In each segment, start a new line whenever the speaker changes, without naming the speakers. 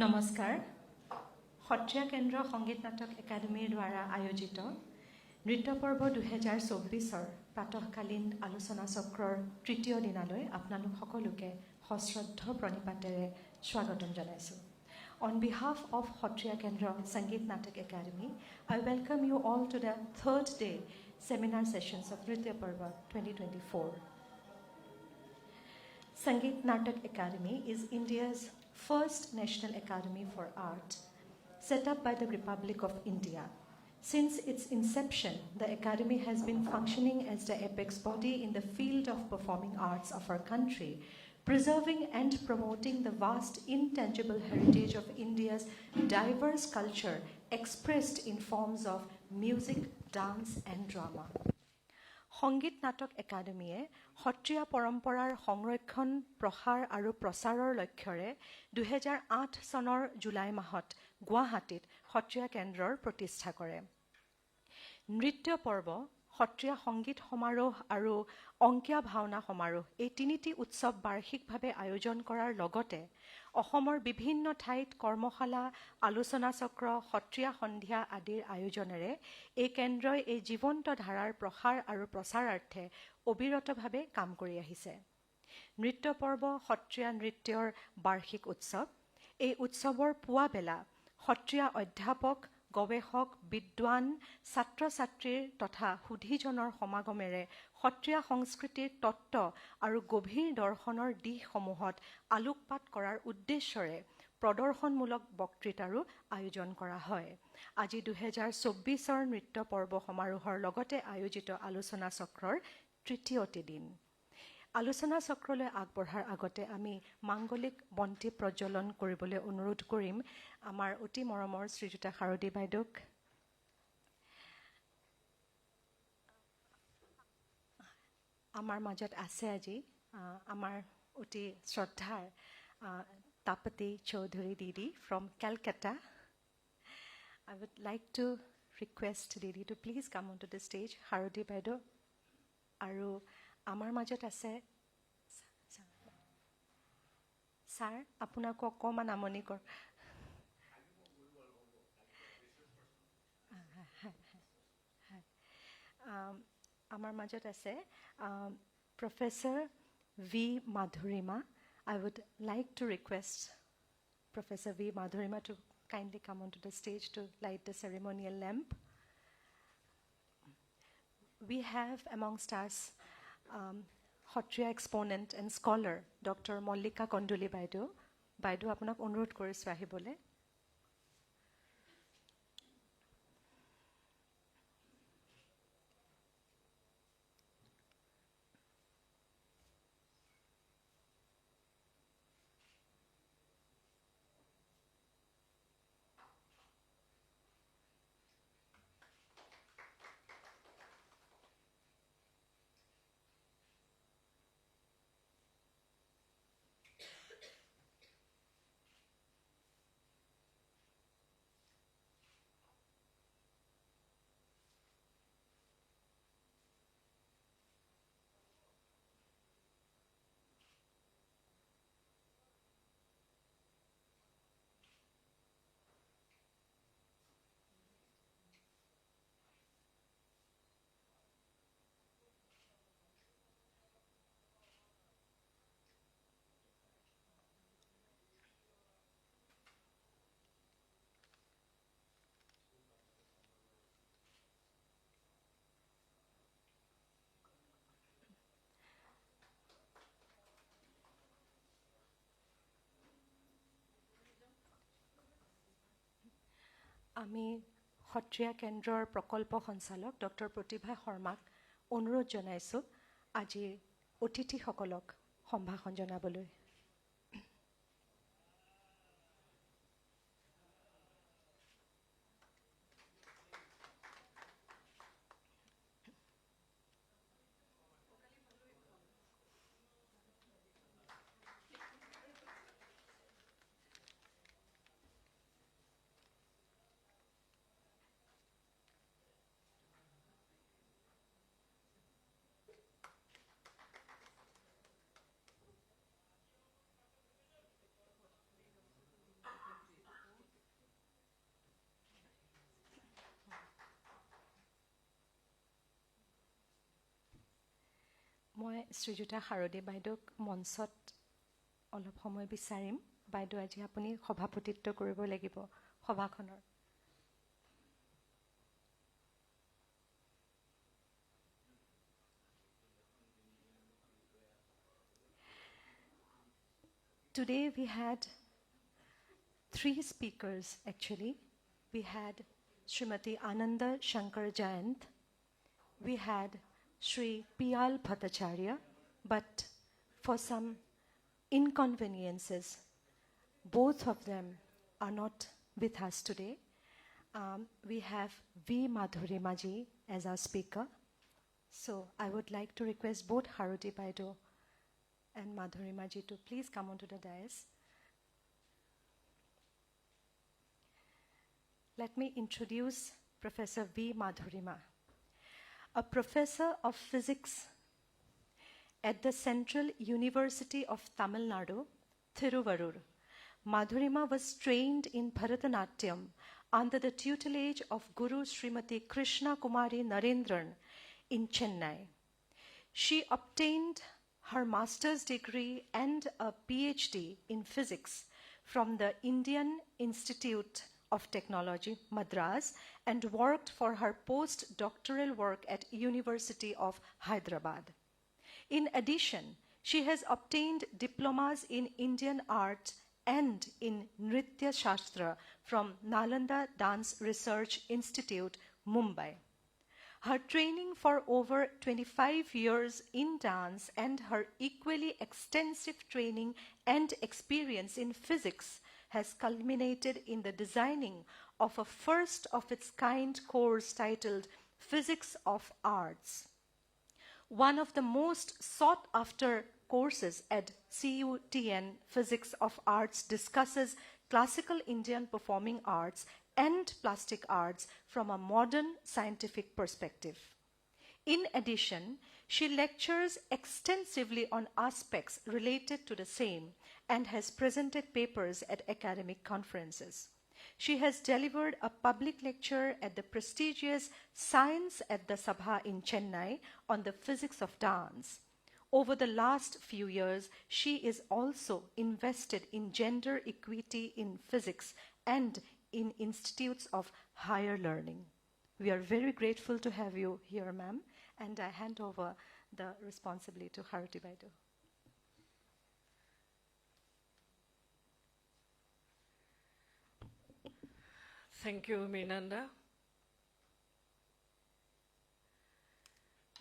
নমস্কাৰ সত্ৰীয়া কেন্দ্ৰ সংগীত নাটক একাডেমীৰ দ্বাৰা আয়োজিত নৃত্য পৰ্ব 2024ৰ প্ৰাতঃকালীন আলোচনা চক্ৰৰ তৃতীয় দিনালৈ আপোনালোক সকলোকে সশ্ৰদ্ধ প্ৰণিপাতেৰে স্বাগতম জনাইছোঁ। On behalf of Sattriya Kendra Sangeet Natak Academy, I welcome you all to the third day seminar sessions of Nritya Parva 2024. Sangeet Natak Academy is India's first national academy for art, set up by the Republic of India. Since its inception, the academy has been functioning as the apex body in the field of performing arts of our country, preserving and promoting the vast intangible heritage of India's diverse culture expressed in forms of music, dance and drama. সংগীত নাটক একাডেমীয়ে সত্ৰীয়া পৰম্পৰাৰ সংৰক্ষণ, প্ৰসাৰ আৰু প্ৰচাৰৰ লক্ষ্যৰে 2008 চনৰ জুলাই মাহত গুৱাহাটীত সত্ৰীয়া কেন্দ্ৰৰ প্ৰতিষ্ঠা কৰে। নৃত্য পৰ্ব, সত্ৰীয়া সংগীত সমাৰোহ আৰু অংকীয়া ভাওনা সমাৰোহ এই তিনিটি উৎসৱ বাৰ্ষিকভাৱে আয়োজন কৰাৰ লগতে অসমৰ বিভিন্ন ঠাইত কৰ্মশালা, আলোচনা চক্ৰ, সত্ৰীয়া সন্ধিয়া আদিৰ আয়োজনেৰে এই কেন্দ্ৰই এই জীৱন্ত ধাৰাৰ প্ৰসাৰ আৰু প্ৰচাৰাৰ্থে অবিৰতভাৱে কাম কৰি আহিছে। নৃত্য পৰ্ব সত্ৰীয়া নৃত্যৰ বাৰ্ষিক উৎসৱ। এই উৎসৱৰ পুৱাবেলা সত্ৰীয়া অধ্যাপক, গৱেষক, বিদ্বান, ছাত্ৰ ছাত্ৰীৰ তথা সুধীজনৰ সমাগমেৰে সত্ৰীয়া সংস্কৃতিৰ তত্ত্ব আৰু গভীৰ দৰ্শনৰ দিশসমূহত আলোকপাত কৰাৰ উদ্দেশ্যৰে প্ৰদৰ্শনমূলক বক্তৃতাৰো আয়োজন কৰা হয়। আজি 2024ৰ নৃত্য পৰ্ব সমাৰোহৰ লগতে আয়োজিত আলোচনা চক্ৰৰ তৃতীয়টি দিন। আলোচনা চক্ৰলৈ আগবঢ়াৰ আগতে আমি মাংগলিক বন্তি প্ৰজ্বলন কৰিবলৈ অনুৰোধ কৰিম আমাৰ অতি মৰমৰ শ্ৰীযুতা শাৰদী বাইদেউক। আমাৰ মাজত আছে আজি আমাৰ অতি শ্ৰদ্ধাৰ তাপতি চৌধুৰী দিদি from Calcutta. I would like to request Didi to please come onto the stage. শাৰদী বাইদেউ আৰু আমাৰ মাজত আছে ছাৰ, আপোনাকো অকণমান আমনি কৰ। আমাৰ মাজত আছে Professor V. Madhurima. I would like to request Professor V. Madhurima to kindly come onto the stage to light the ceremonial lamp. We have amongst us Sattriya exponent and scholar Dr. Mallika Konduli Baidu. Baidu, আপোনাক অনুৰোধ কৰিছোঁ আহিবলৈ। আমি সত্ৰীয়া কেন্দ্ৰৰ প্ৰকল্প সঞ্চালক doctor প্ৰতিভা শৰ্মাক অনুৰোধ জনাইছোঁ আজিৰ অতিথিসকলক সম্ভাষণ জনাবলৈ। মই শ্ৰীযুতা শাৰদী বাইদেউক মঞ্চত অলপ সময় বিচাৰিম। বাইদেউ আজি আপুনি সভাপতিত্ব কৰিব লাগিব সভাখনৰ। Today we had 3 speakers actually. We had Srimati Ananda Shankar Jayant, we had Sri Piyal Bhattacharya, but for some inconveniences, both of them are not with us today. We have V. Madhurima ji as our speaker. So I would like to request both Haroti Baido and Madhurima ji to please come onto the dais. Let me introduce Professor V. Madhurima, a professor of physics at the Central University of Tamil Nadu, Thiruvarur. Madhurima was trained in Bharatanatyam under the tutelage of Guru Srimati Krishna Kumari Narendran in Chennai. She obtained her master's degree and a PhD in physics from the Indian Institute of Technology, Madras, and worked for her postdoctoral work at University of Hyderabad. In addition, she has obtained diplomas in Indian art and in Nritya Shastra from Nalanda Dance Research Institute, Mumbai. Her training for over 25 years in dance and her equally extensive training and experience in physics has culminated in the designing of a first-of-its-kind course titled Physics of Arts. One of the most sought-after courses at CUTN Physics of Arts discusses classical Indian performing arts and plastic arts from a modern scientific perspective. In addition, she lectures extensively on aspects related to the same and has presented papers at academic conferences. She has delivered a public lecture at the prestigious Science at the Sabha in Chennai on the physics of dance. Over the last few years, she is also invested in gender equity in physics and in institutes of higher learning. We are very grateful to have you here, ma'am, and I hand over the responsibility to Haroti Baidu.
Thank you, Minanda.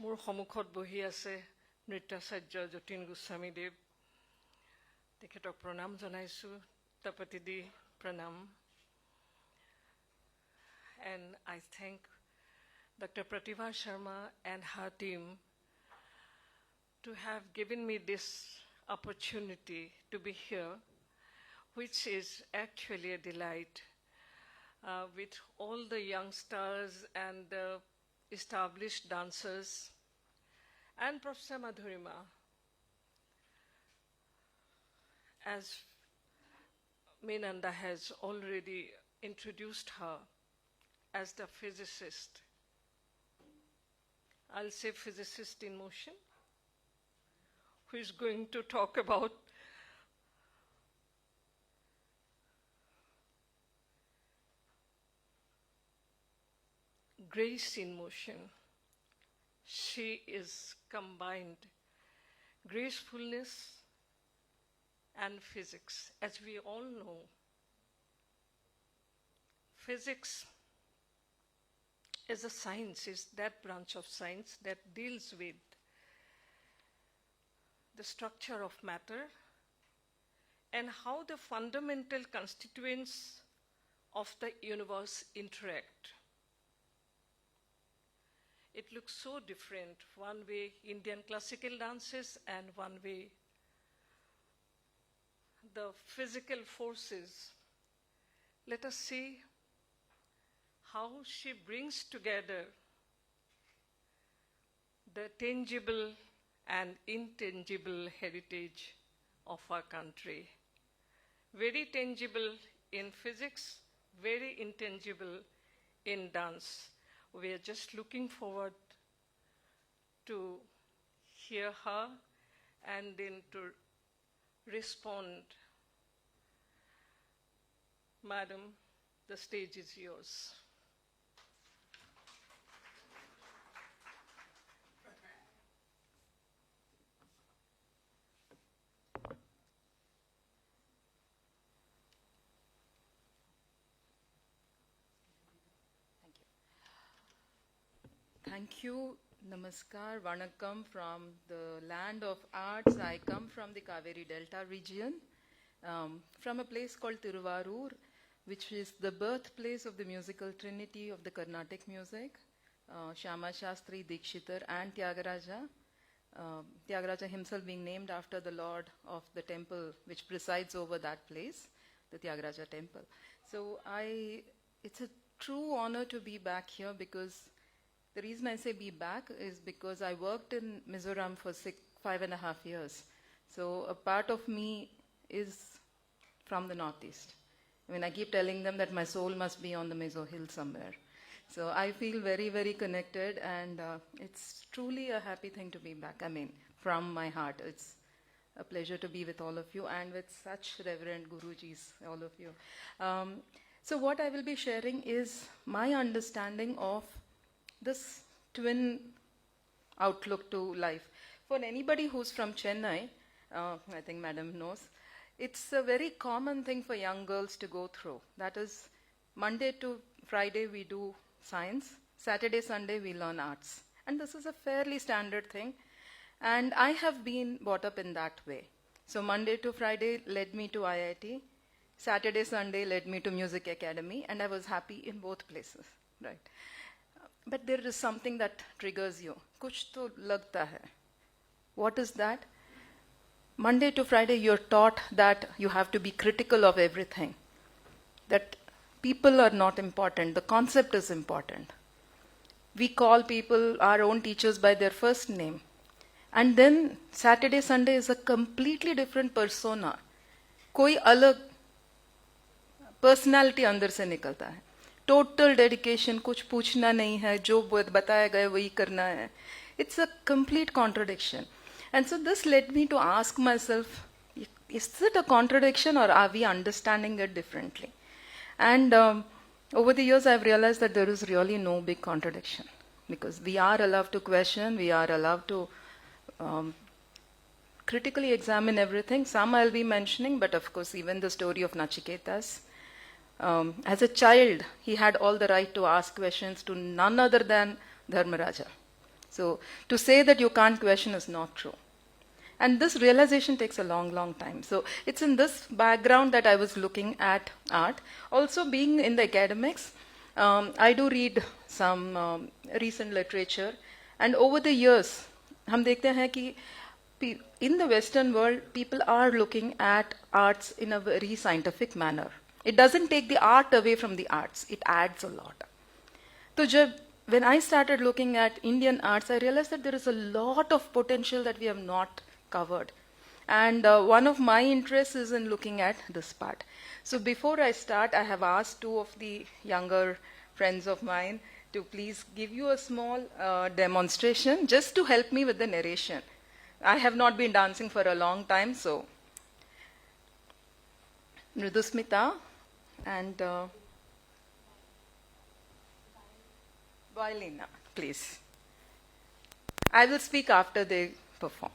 মোৰ সন্মুখত বহি আছে নৃত্যাচাৰ্য যতীন গোস্বামী দেৱ। তেখেতক প্ৰণাম জনাইছোঁ, তপতি দি প্ৰণাম। And I thank Dr. Pratibha Sharma and her team to have given me this opportunity to be here, which is actually a delight. With all the youngsters and the established dancers and Professor Madhurima. As Minanda has already introduced her as the physicist. I'll say physicist in motion, who is going to talk about grace in motion. She is combined gracefulness and physics. As we all know, physics is a science, is that branch of science that deals with the structure of matter and how the fundamental constituents of the universe interact. It looks so different, one way Indian classical dances and one way the physical forces. Let us see how she brings together the tangible and intangible heritage of our country. Very tangible in physics, very intangible in dance. We are just looking forward to hear her and then to respond. Madam, the stage is yours.
Thank you. Namaskar, Vanakkam from the land of arts. I come from the Kaveri Delta region, from a place called Tiruvarur, which is the birthplace of the musical trinity of the Carnatic music, Shyama Shastri, Dikshitar and Tyagaraja. Tyagaraja himself being named after the lord of the temple which presides over that place, the Tyagaraja temple. So it's a true honor to be back here, because the reason I say be back is because I worked in Mizoram for 5.5 years. So a part of me is from the Northeast. I mean, I keep telling them that my soul must be on the Mizo hill somewhere. So I feel very, very connected, and it's truly a happy thing to be back. I mean, from my heart, it's a pleasure to be with all of you and with such reverend Gurujis, all of you. So what I will be sharing is my understanding of this twin outlook to life. For anybody who's from Chennai, I think Madam knows, it's a very common thing for young girls to go through. That is, Monday to Friday we do science, Saturday, Sunday we learn arts. And this is a fairly standard thing. And I have been brought up in that way. So Monday to Friday led me to IIT, Saturday, Sunday led me to Music Academy, and I was happy in both places, right? But there is something that triggers you. Kuch to lagta hai. What is that? Monday to Friday, you're taught that you have to be critical of everything. That people are not important. The concept is important. We call people, our own teachers, by their first name. And then Saturday, Sunday is a completely different persona. कोई अलग personality अंदर से निकलता है. Total dedication, कुछ पूछना नहीं है, जो बताया गया वही करना है. It's a complete contradiction. And so this led me to ask myself, is it a contradiction or are we understanding it differently? And over the years I've realized that there is really no big contradiction, because we are allowed to question, we are allowed to critically examine everything. Some I'll be mentioning, but of course even the story of Nachiketas. As a child, he had all the right to ask questions to none other than Dharmaraja. So to say that you can't question is not true. And this realization takes a long, long time. So it's in this background that I was looking at art. Also being in the academics, I do read some recent literature. And over the years, हम देखते हैं कि in the Western world, people are looking at arts in a very scientific manner. It doesn't take the art away from the arts. It adds a lot. So when I started looking at Indian arts, I realized that there is a lot of potential that we have not covered. And one of my interests is in looking at this part. So before I start, I have asked two of the younger friends of mine to please give you a small demonstration just to help me with the narration. I have not been dancing for a long time, so Mridusmita and Violina, please. I will speak after they perform.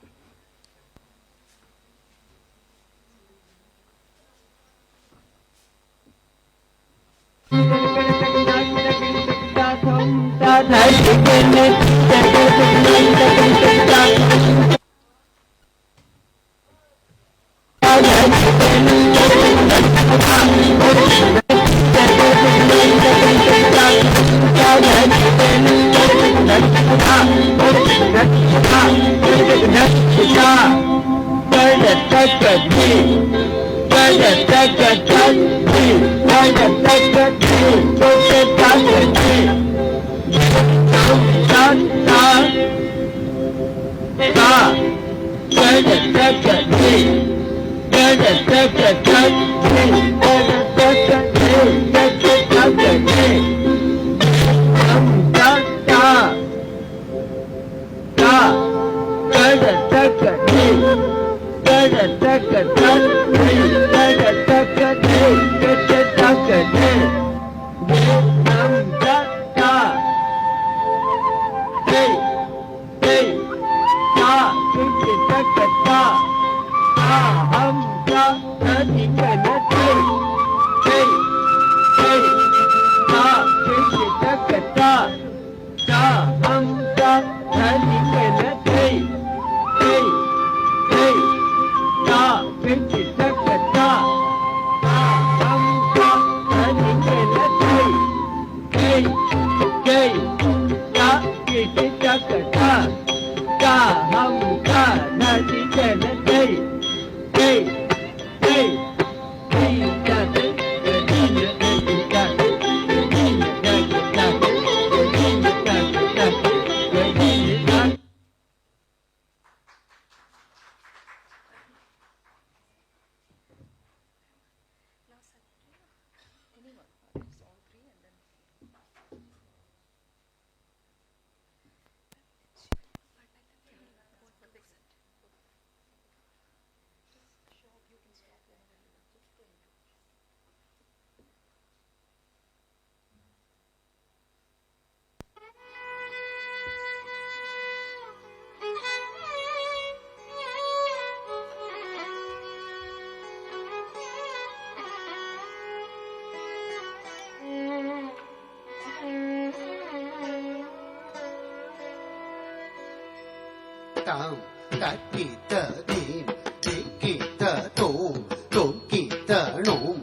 Tam, ta kita dim, di kita tum, tum kita num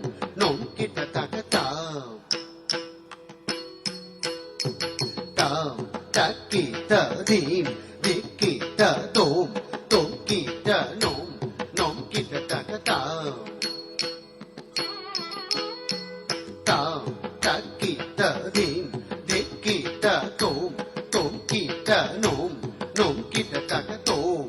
kita taka tam. Tam, ta kita dim, di kita tum kita num kita taka tam. Tam, ta kita dim, di kita tum kita num kita taka tum.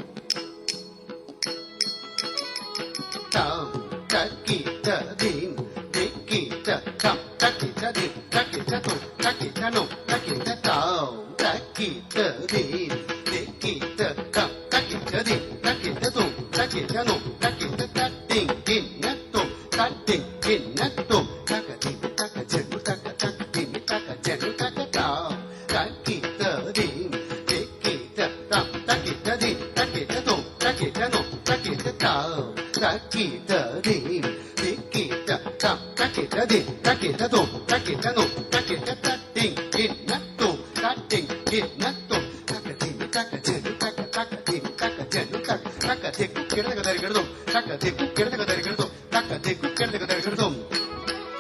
Tam, ta kita dim, di kita tam, ta kita dim, ta kita tum, ta kita num, ta kita tam, ta kita dim, di kita tam, ta kita dim, ta kita tum, ta kita num, ta kita ta ding dim na tum, ta ding dim na tum, ta ka dim, ta ka jen, ta ka dim, ta ka jen, ta ka tam, ta kita dim, di kita tam, ta kita dim, ta kita tum, ta kita num, ta kita tam, ta kita dim, di kita tam, ta kita dim, ta kita tum, ta kita num, ta kita ta ding dim na tum, ta ding dim na tum, ta ka dim, ta ka jen, ta ka dim, ta ka jen, ta ka dik kirda ka dari kirdum, ta ka dik kirda ka dari kirdum, ta ka dik kirda ka dari kirdum,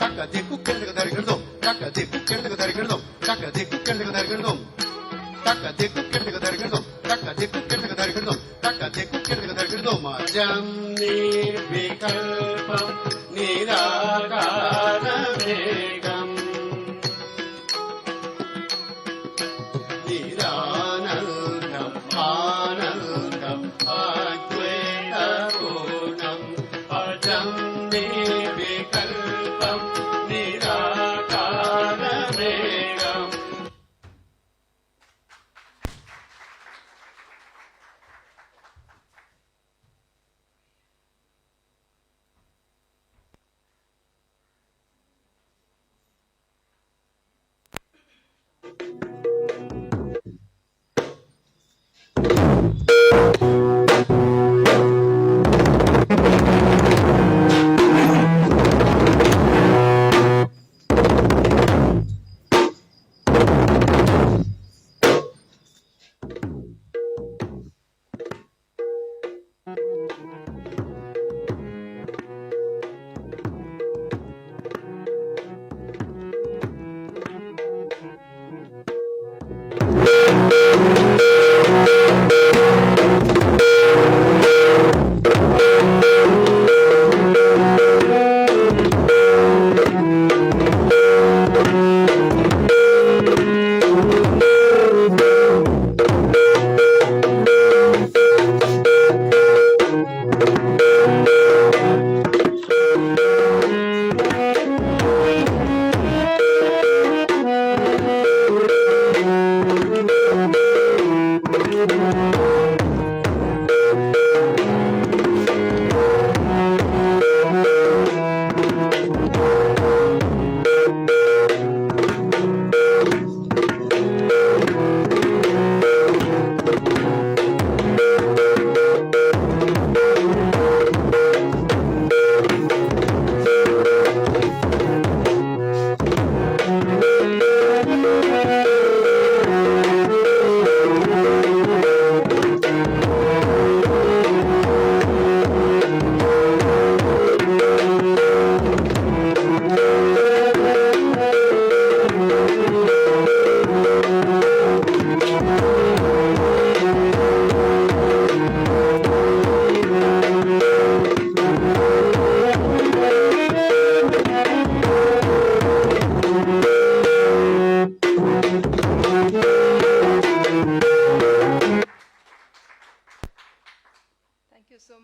ta ka dik kirda ka dari kirdum, ta ka dik kirda ka dari kirdum, ta ka dik kirda ka dari kirdum, ta ka dik kirda ka dari kirdum, ta ka dik kirda ka dari kirdum, ta ka dik kirda ka dari kirdum, ajam nirvikalpam nirakaramegam niranandam anandam advaitagunam ajam nirvikalpam nirakaramegam.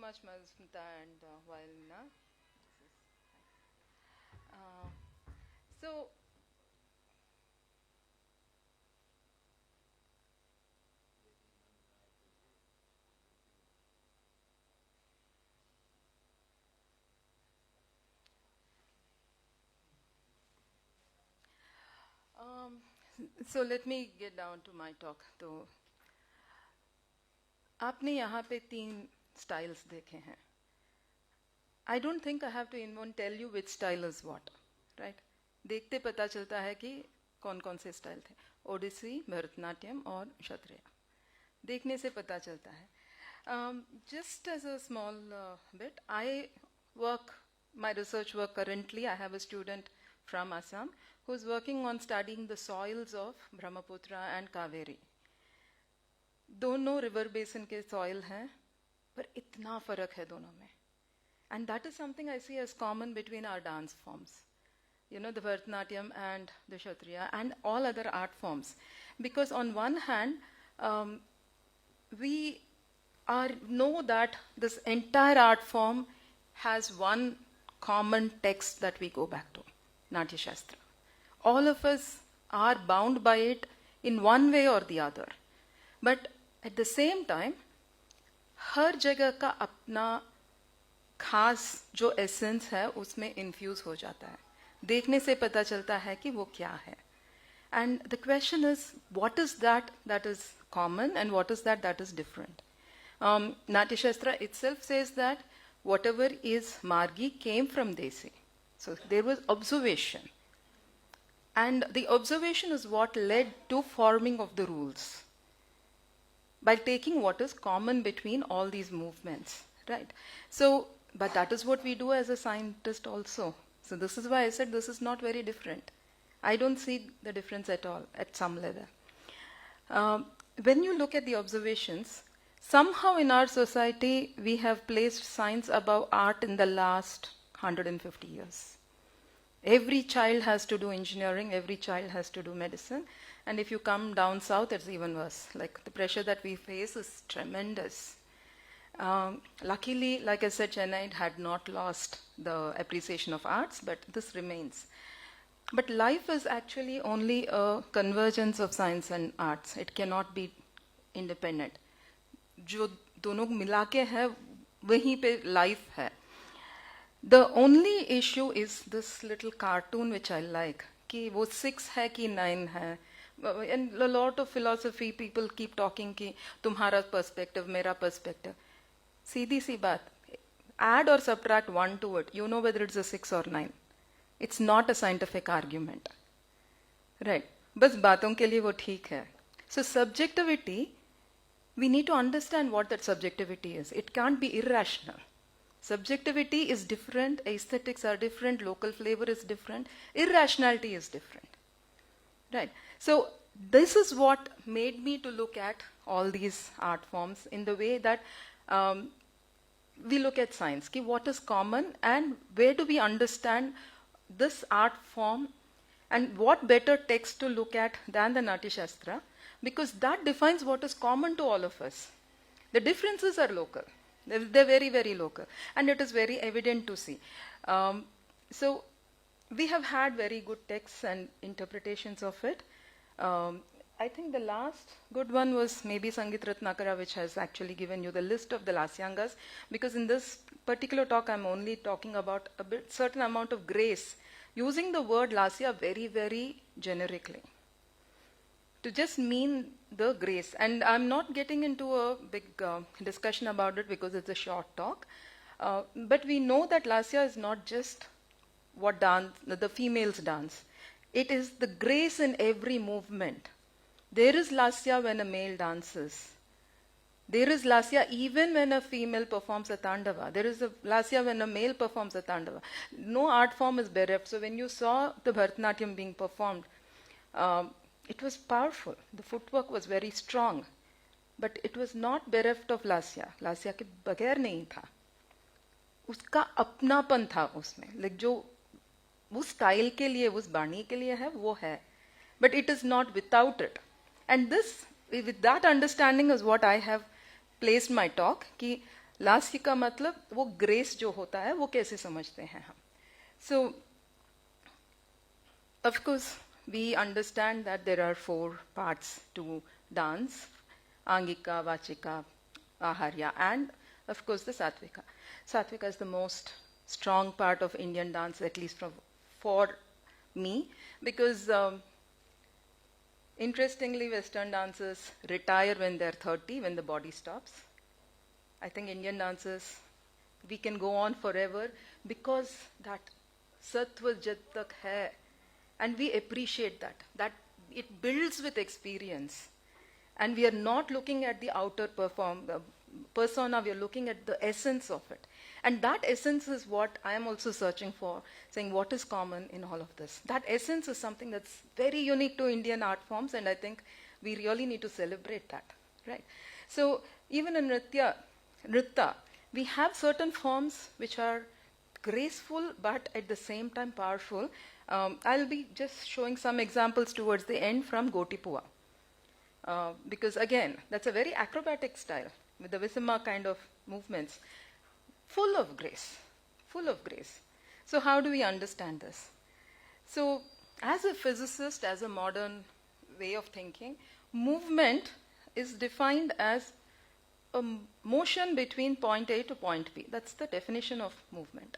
much, Mazmita and Vailina. So, um, so let me get down to my talk. तो आपने यहाँ पे 3 styles देखे हैं. I don't think I have to even tell you which style is what, right? देखते पता चलता है कि कौन कौन से स्टाइल थे. ओडिसी, भरतनाट्यम और क्षत्रिय. देखने से पता चलता है. Just as a small bit, I work, my research work currently, I have a student from Assam who is working on studying the soils of Brahmaputra and Kaveri. दोनों रिवर बेसिन के soil हैं, पर इतना फर्क है दोनों में. And that is something I see as common between our dance forms. You know, the Bharatanatyam and the Kshatriya and all other art forms. Because on one hand, we know that this entire art form has one common text that we go back to, Natya Shastra. All of us are bound by it in one way or the other. But at the same time, हर जगह का अपना खास जो essence है उसमें infuse हो जाता है. देखने से पता चलता है कि वो क्या है. And the question is, what is that is common and what is that is different? Natya Shastra itself says that whatever is Margi came from Desi. So there was observation. And the observation is what led to forming of the rules. By taking what is common between all these movements, right? So, but that is what we do as a scientist also. So this is why I said this is not very different. I don't see the difference at all at some level. When you look at the observations, somehow in our society we have placed science above art in the last 150 years. Every child has to do engineering, every child has to do medicine, and if you come down south, it's even worse. Like the pressure that we face is tremendous. Luckily, like I said, Chennai had not lost the appreciation of arts, but this remains. But life is actually only a convergence of science and arts. It cannot be independent. जो दोनों मिला के है वहीं पे life है. The only issue is this little cartoon which I like, कि वो 6 है कि 9 है. And a lot of philosophy people keep talking कि तुम्हारा perspective, मेरा perspective. सीधी सी बात, add or subtract 1 to it, you know whether it's a 6 or 9. It's not a scientific argument. Right? बस बातों के लिए वो ठीक है. So subjectivity, we need to understand what that subjectivity is. It can't be irrational. Subjectivity is different, aesthetics are different, local flavor is different, irrationality is different. Right? So this is what made me to look at all these art forms in the way that we look at science. Ki what is common and where do we understand this art form, and what better text to look at than the Natya Shastra, because that defines what is common to all of us. The differences are local. They're very, very local. And it is very evident to see. So we have had very good texts and interpretations of it. I think the last good one was maybe Sangeet Ratnakara, which has actually given you the list of the Lasyangas, because in this particular talk I'm only talking about a certain amount of grace, using the word Lasya very, very generically, to just mean the grace. And I'm not getting into a big discussion about it because it's a short talk. But we know that Lasya is not just what the females dance. It is the grace in every movement. There is Lasya when a male dances. There is Lasya even when a female performs a Tandava. There is a Lasya when a male performs a Tandava. No art form is bereft. So when you saw the Bharatanatyam being performed, it was powerful. The footwork was very strong. But it was not bereft of Lasya. Lasya के बगैर नहीं था. उसका अपनापन था उसमें. Like जो उस स्टाइल के लिए, उस बाणी के लिए है, वो है. But it is not without it. And this, with that understanding is what I have placed my talk, कि लास्य का मतलब वो ग्रेस जो होता है वो कैसे समझते हैं हम. So of course we understand that there are 4 parts to dance: angika, vachika, aharya, and of course the satvika. Satvika is the most strong part of Indian dance, at least for me, because interestingly, Western dancers retire when they're 30, when the body stops. I think Indian dancers, we can go on forever because that sattva jat tak hai, and we appreciate that it builds with experience, and we are not looking at the outer persona, we are looking at the essence of it. And that essence is what I am also searching for, saying what is common in all of this. That essence is something that's very unique to Indian art forms, and I think we really need to celebrate that, right? So even in Nritta, we have certain forms which are graceful but at the same time powerful. I'll be just showing some examples towards the end from Gotipua. Because again, that's a very acrobatic style with the Visimha kind of movements, full of grace, full of grace. So how do we understand this? So as a physicist, as a modern way of thinking, movement is defined as a motion between point A to point B. That's the definition of movement.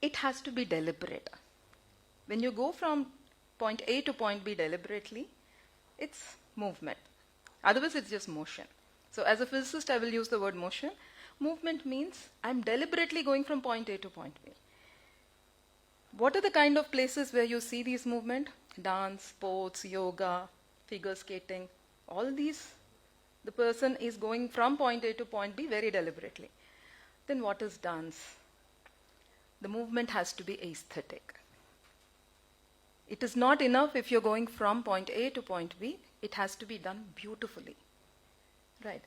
It has to be deliberate. When you go from point A to point B deliberately, it's movement. Otherwise, it's just motion. So as a physicist, I will use the word motion. Movement means I'm deliberately going from point A to point B. What are the kind of places where you see these movement? Dance, sports, yoga, figure skating, all these, the person is going from point A to point B very deliberately. Then what is dance? The movement has to be aesthetic. It is not enough if you're going from point A to point B. It has to be done beautifully, right?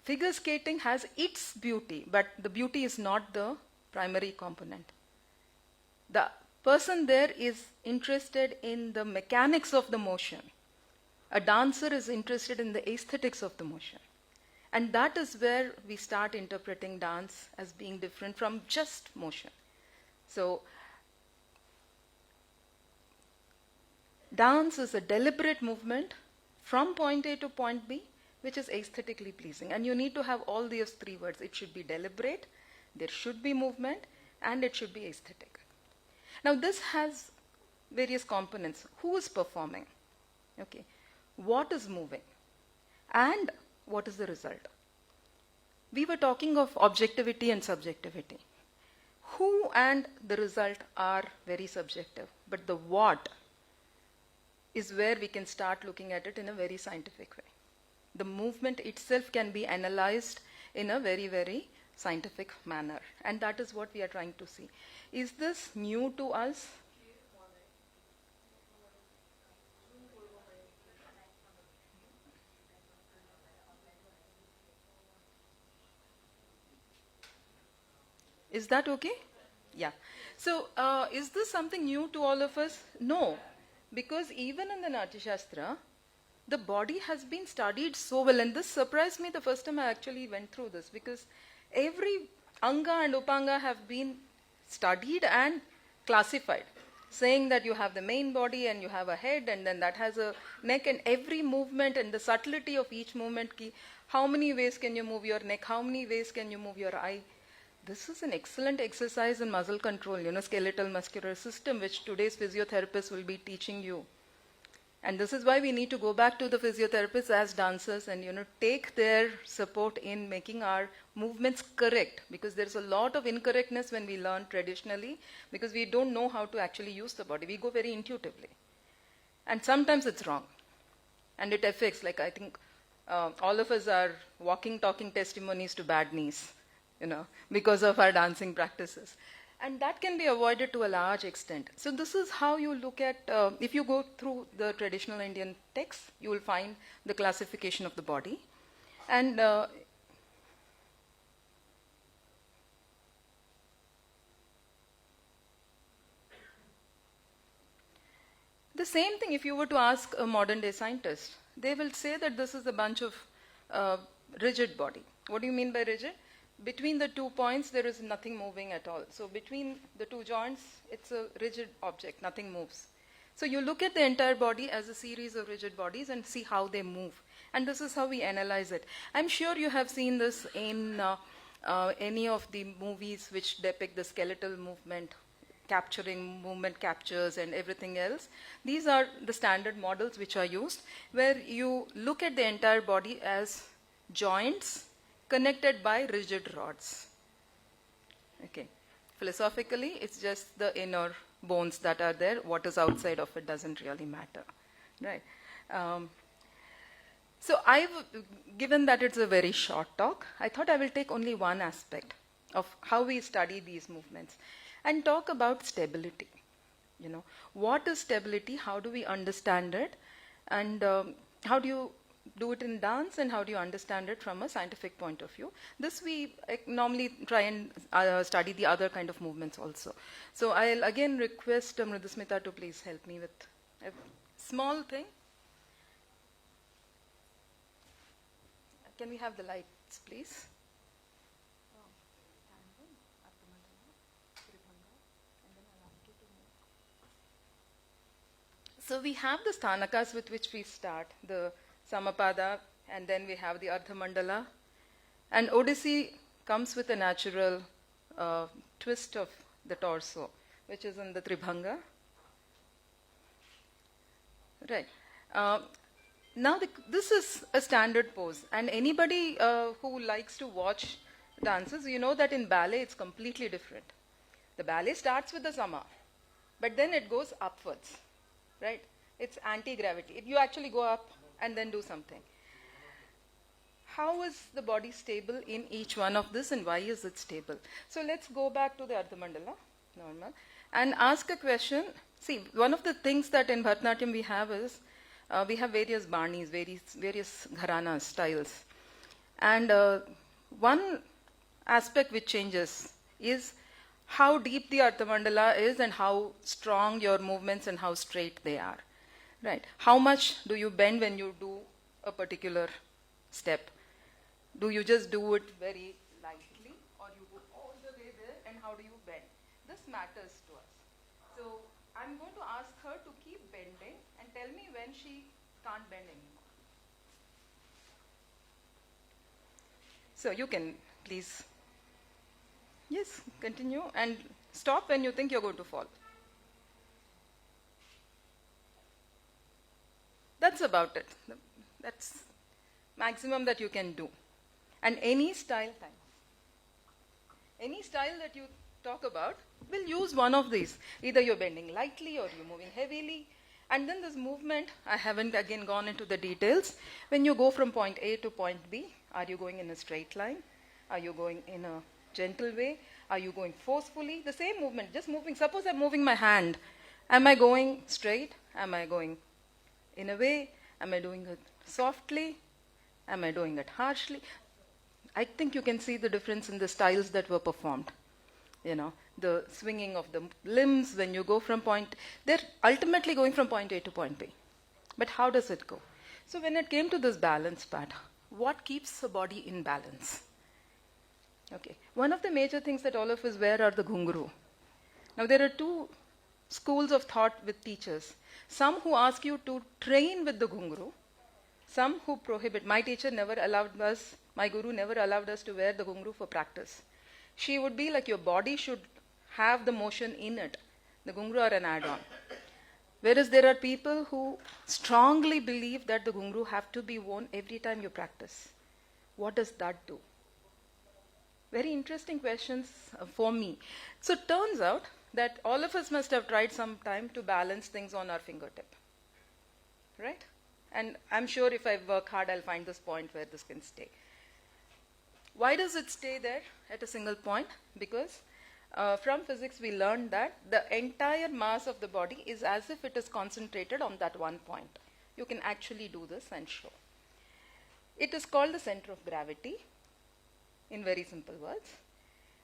Figure skating has its beauty, but the beauty is not the primary component. The person there is interested in the mechanics of the motion. A dancer is interested in the aesthetics of the motion. And that is where we start interpreting dance as being different from just motion. So, dance is a deliberate movement from point A to point B, which is aesthetically pleasing. And you need to have all these 3 words. It should be deliberate, there should be movement, and it should be aesthetic. Now this has various components. Who is performing? Okay. What is moving? And what is the result? We were talking of objectivity and subjectivity. Who and the result are very subjective, but the what is where we can start looking at it in a very scientific way. The movement itself can be analyzed in a very, very scientific manner, and that is what we are trying to see. Is this new to us? Is that okay? Yeah. So, is this something new to all of us? No, because even in the Natya Shastra, the body has been studied so well, and this surprised me the first time I actually went through this, because every anga and upanga have been studied and classified, saying that you have the main body and you have a head, and then that has a neck, and every movement and the subtlety of each movement, how many ways can you move your neck, how many ways can you move your eye. This is an excellent exercise in muscle control, skeletal muscular system, which today's physiotherapists will be teaching you. And this is why we need to go back to the physiotherapists as dancers and take their support in making our movements correct, because there's a lot of incorrectness when we learn traditionally, because we don't know how to actually use the body. We go very intuitively. And sometimes it's wrong. And it affects, like I think all of us are walking, talking testimonies to bad knees, because of our dancing practices. And that can be avoided to a large extent. So this is how you look at, if you go through the traditional Indian texts, you will find the classification of the body. And the same thing, if you were to ask a modern day scientist, they will say that this is a bunch of rigid body. What do you mean by rigid? Between the 2 points, there is nothing moving at all. So between the 2 joints, it's a rigid object, nothing moves. So you look at the entire body as a series of rigid bodies and see how they move. And this is how we analyze it. I'm sure you have seen this in any of the movies which depict the skeletal movement, capturing movement captures and everything else. These are the standard models which are used, where you look at the entire body as joints connected by rigid rods. Okay. Philosophically, it's just the inner bones that are there. What is outside of it doesn't really matter, right? So given that it's a very short talk, I thought I will take only one aspect of how we study these movements and talk about stability. You know, what is stability? How do we understand it? And how do you do it in dance, and how do you understand it from a scientific point of view? This we normally try and study the other kind of movements also. So I'll again request Mridusmita to please help me with a small thing. Can we have the lights, please? So we have the sthanakas with which we start, the Samapada, and then we have the Ardha Mandala. And Odissi comes with a natural twist of the torso, which is in the Tribhanga. Right. Now this is a standard pose, and anybody who likes to watch dances, you know that in ballet it's completely different. The ballet starts with the sama, but then it goes upwards, right? It's anti-gravity. You actually go up and then do something. How is the body stable in each one of this, and why is it stable? So let's go back to the Ardha Mandala, normal, and ask a question. See, one of the things that in Bharatanatyam we have is, we have various banis, various gharanas, styles. And one aspect which changes is how deep the Ardha Mandala is and how strong your movements and how straight they are. Right. How much do you bend when you do a particular step? Do you just do it very lightly, or you go all the way there, and how do you bend? This matters to us. So I'm going to ask her to keep bending and tell me when she can't bend anymore. So you can please, yes, continue and stop when you think you're going to fall. That's about it. That's maximum that you can do. And any style that you talk about will use one of these. Either you're bending lightly or you're moving heavily. And then this movement, I haven't again gone into the details. When you go from point A to point B, are you going in a straight line? Are you going in a gentle way? Are you going forcefully? The same movement, just moving. Suppose I'm moving my hand. Am I going straight? Am I going in a way? Am I doing it softly? Am I doing it harshly? I think you can see the difference in the styles that were performed. You know, the swinging of the limbs when you go from point, they're ultimately going from point A to point B. But how does it go? So when it came to this balance part, what keeps the body in balance? Okay, one of the major things that all of us wear are the ghungru. Now there are two schools of thought with teachers. Some who ask you to train with the ghungru, some who prohibit. My teacher never allowed us, my guru never allowed us to wear the ghungru for practice. She would be like, your body should have the motion in it. The ghungru are an add-on. Whereas there are people who strongly believe that the ghungru have to be worn every time you practice. What does that do? Very interesting questions for me. So it turns out that all of us must have tried some time to balance things on our fingertip. Right? And I'm sure if I work hard, I'll find this point where this can stay. Why does it stay there at a single point? Because from physics we learned that the entire mass of the body is as if it is concentrated on that one point. You can actually do this and show. It is called the center of gravity, in very simple words.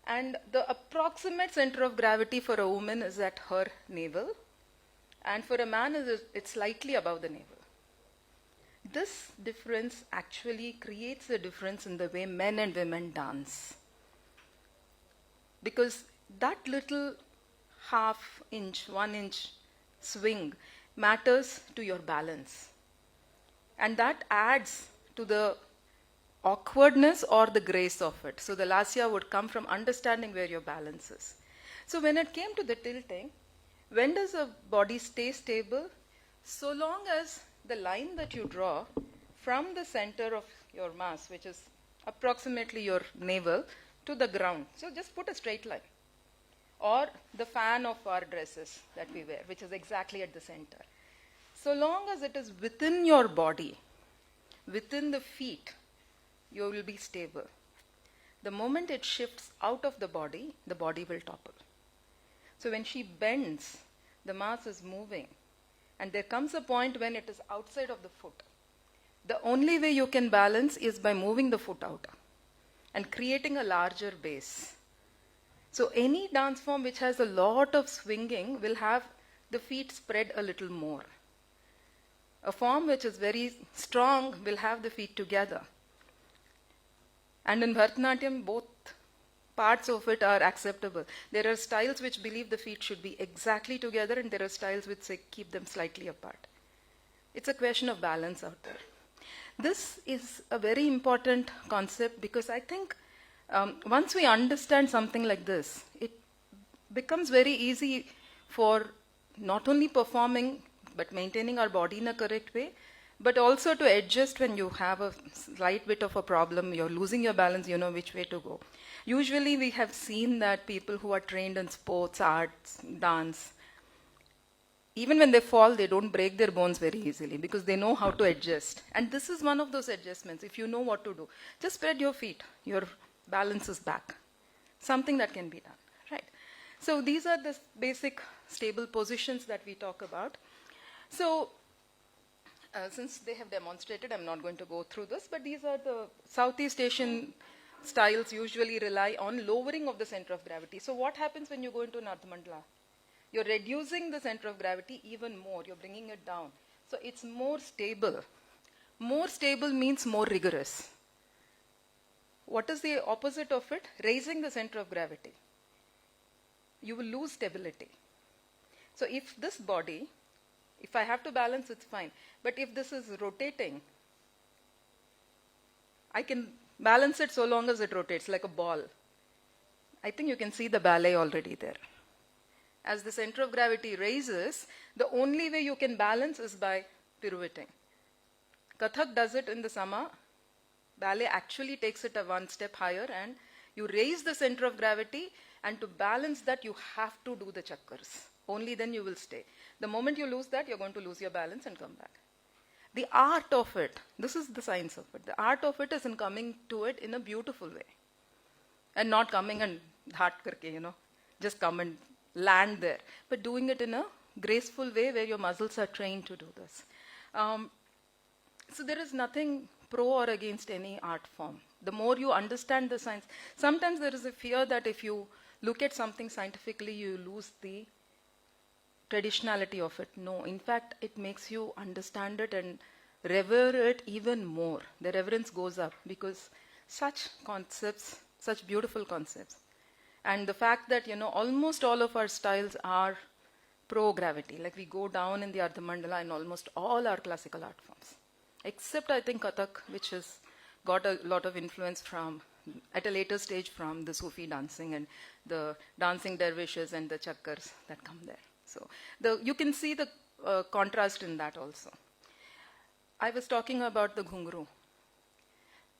And the approximate center of gravity for a woman is at her navel, and for a man it's slightly above the navel. this difference actually creates a difference in the way men and women dance. Because that little half inch, 1 inch swing matters to your balance. And that adds to the awkwardness or the grace of it. So the lasya would come from understanding where your balance is. So when it came to the tilting, when does a body stay stable? So long as the line that you draw from the center of your mass, which is approximately your navel, to the ground. So just put a straight line. Or the fan of our dresses that we wear, which is exactly at the center. So long as it is within your body, within the feet, you will be stable. The moment it shifts out of the body will topple. So when she bends, the mass is moving. And there comes a point when it is outside of the foot. The only way you can balance is by moving the foot out and creating a larger base. So any dance form which has a lot of swinging will have the feet spread a little more. A form which is very strong will have the feet together. And in Bharatanatyam, both parts of it are acceptable. There are styles which believe the feet should be exactly together, and there are styles which say keep them slightly apart. It's a question of balance out there. This is a very important concept because I think once we understand something like this, it becomes very easy for not only performing but maintaining our body in a correct way, but also to adjust when you have a slight bit of a problem, you're losing your balance, you know which way to go. Usually we have seen that people who are trained in sports, arts, dance, even when they fall, they don't break their bones very easily because they know how to adjust. And this is one of those adjustments. If you know what to do, just spread your feet. Your balance is back. Something that can be done, right? So these are the basic stable positions that we talk about. So since they have demonstrated, I'm not going to go through this, but these are the Southeast Asian styles usually rely on lowering of the center of gravity. So what happens when you go into an Ardha Mandala? You're reducing the center of gravity even more. You're bringing it down. So it's more stable. More stable means more rigorous. What is the opposite of it? Raising the center of gravity. You will lose stability. So if this body, if I have to balance, it's fine. But if this is rotating, I can balance it so long as it rotates like a ball. I think you can see the ballet already there. As the center of gravity raises, the only way you can balance is by pirouetting. Kathak does it in the Sama. Ballet actually takes it one step higher, and you raise the center of gravity, and to balance that you have to do the chakkars. Only then you will stay. The moment you lose that, you're going to lose your balance and come back. The art of it, this is the science of it. The art of it is in coming to it in a beautiful way. And not coming and dhat karke, just come and land there. But doing it in a graceful way where your muscles are trained to do this. So there is nothing pro or against any art form. The more you understand the science, sometimes there is a fear that if you look at something scientifically, you lose the traditionality of it. No, in fact, it makes you understand it and revere it even more. The reverence goes up because such concepts, such beautiful concepts. And the fact that, almost all of our styles are pro-gravity. Like we go down in the Ardha Mandala in almost all our classical art forms. Except, I think, Kathak, which has got a lot of influence from, at a later stage, from the Sufi dancing and the dancing dervishes and the chakkars that come there. So you can see the contrast in that also. I was talking about the ghungru.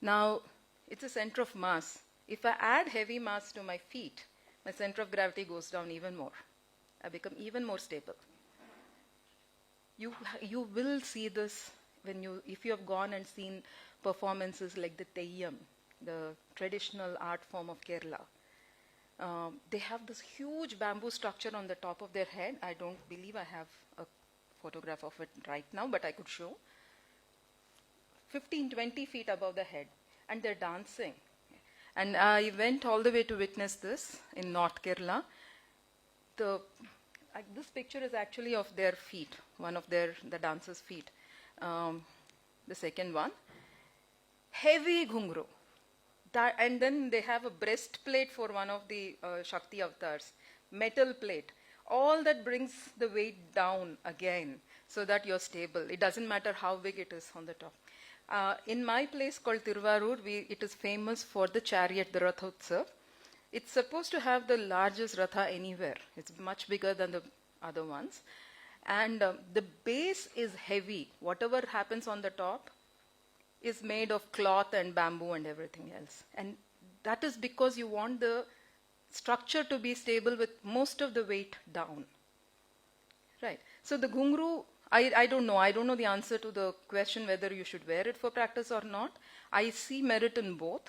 Now, it's a center of mass. If I add heavy mass to my feet, my center of gravity goes down even more. I become even more stable. You will see this if you have gone and seen performances like the Teyyam, the traditional art form of Kerala. They have this huge bamboo structure on the top of their head. I don't believe I have a photograph of it right now, but I could show. 15, 20 feet above the head. And they're dancing. And I went all the way to witness this in North Kerala. This picture is actually of their feet, one of the dancers' feet. the second one. Heavy ghungru. And then they have a breastplate for one of the Shakti avatars, metal plate. All that brings the weight down again so that you're stable. It doesn't matter how big it is on the top. In my place called Tiruvarur, it is famous for the chariot, the Rathotsav. It's supposed to have the largest Ratha anywhere. It's much bigger than the other ones. And the base is heavy. Whatever happens on the top is made of cloth and bamboo and everything else. And that is because you want the structure to be stable with most of the weight down. Right. So the ghungru, I don't know. I don't know the answer to the question whether you should wear it for practice or not. I see merit in both,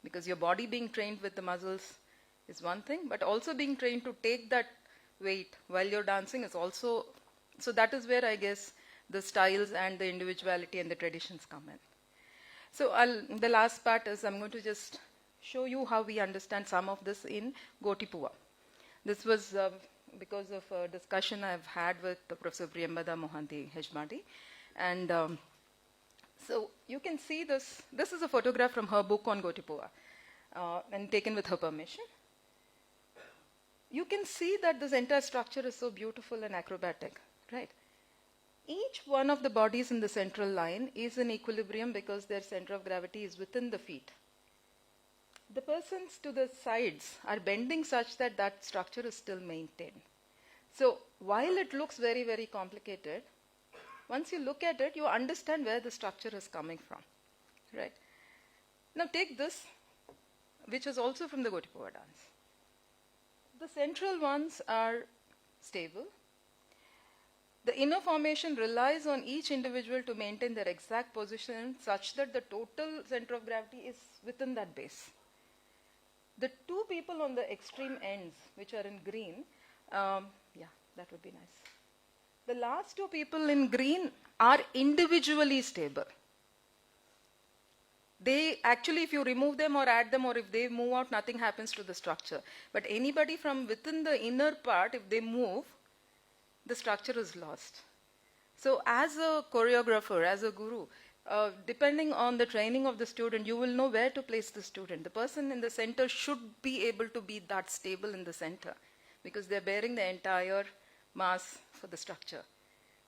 because your body being trained with the muscles is one thing, but also being trained to take that weight while you're dancing is also, so that is where I guess the styles and the individuality and the traditions come in. So the last part is I'm going to just show you how we understand some of this in Gotipua. This was because of a discussion I've had with Professor Priyambada Mohanty Hejmadi. And so you can see this. This is a photograph from her book on Gotipua and taken with her permission. You can see that this entire structure is so beautiful and acrobatic, right? Each one of the bodies in the central line is in equilibrium because their center of gravity is within the feet. The persons to the sides are bending such that that structure is still maintained. So while it looks very, very complicated, once you look at it, you understand where the structure is coming from, right? Now take this, which is also from the Gotipua dance. The central ones are stable. The inner formation relies on each individual to maintain their exact position such that the total center of gravity is within that base. The two people on the extreme ends, which are in green, yeah, that would be nice. The last two people in green are individually stable. They actually, if you remove them or add them or if they move out, nothing happens to the structure. But anybody from within the inner part, if they move, the structure is lost. So as a choreographer, as a guru, depending on the training of the student, you will know where to place the student. The person in the center should be able to be that stable in the center because they're bearing the entire mass for the structure.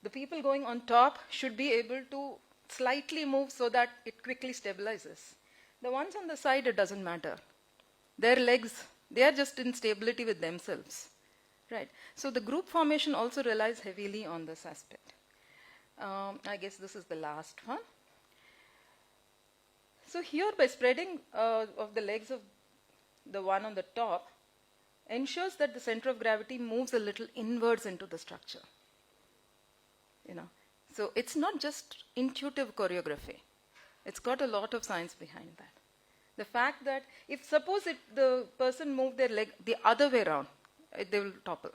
The people going on top should be able to slightly move so that it quickly stabilizes. The ones on the side, it doesn't matter. Their legs, they are just in stability with themselves. Right. So the group formation also relies heavily on this aspect. I guess this is the last one. So here, by spreading of the legs of the one on the top, ensures that the center of gravity moves a little inwards into the structure. You know, so it's not just intuitive choreography. It's got a lot of science behind that. The fact that if suppose the person moved their leg the other way around, they will topple.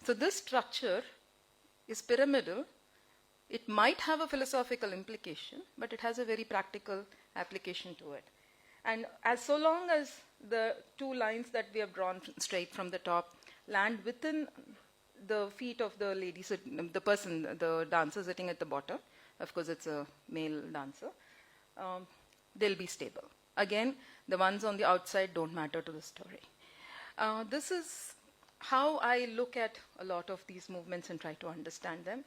So this structure is pyramidal. It might have a philosophical implication, but it has a very practical application to it. And as so long as the two lines that we have drawn straight from the top land within the feet of the lady, the person, the dancer sitting at the bottom, of course it's a male dancer, they'll be stable. Again, the ones on the outside don't matter to the story. This is how I look at a lot of these movements and try to understand them.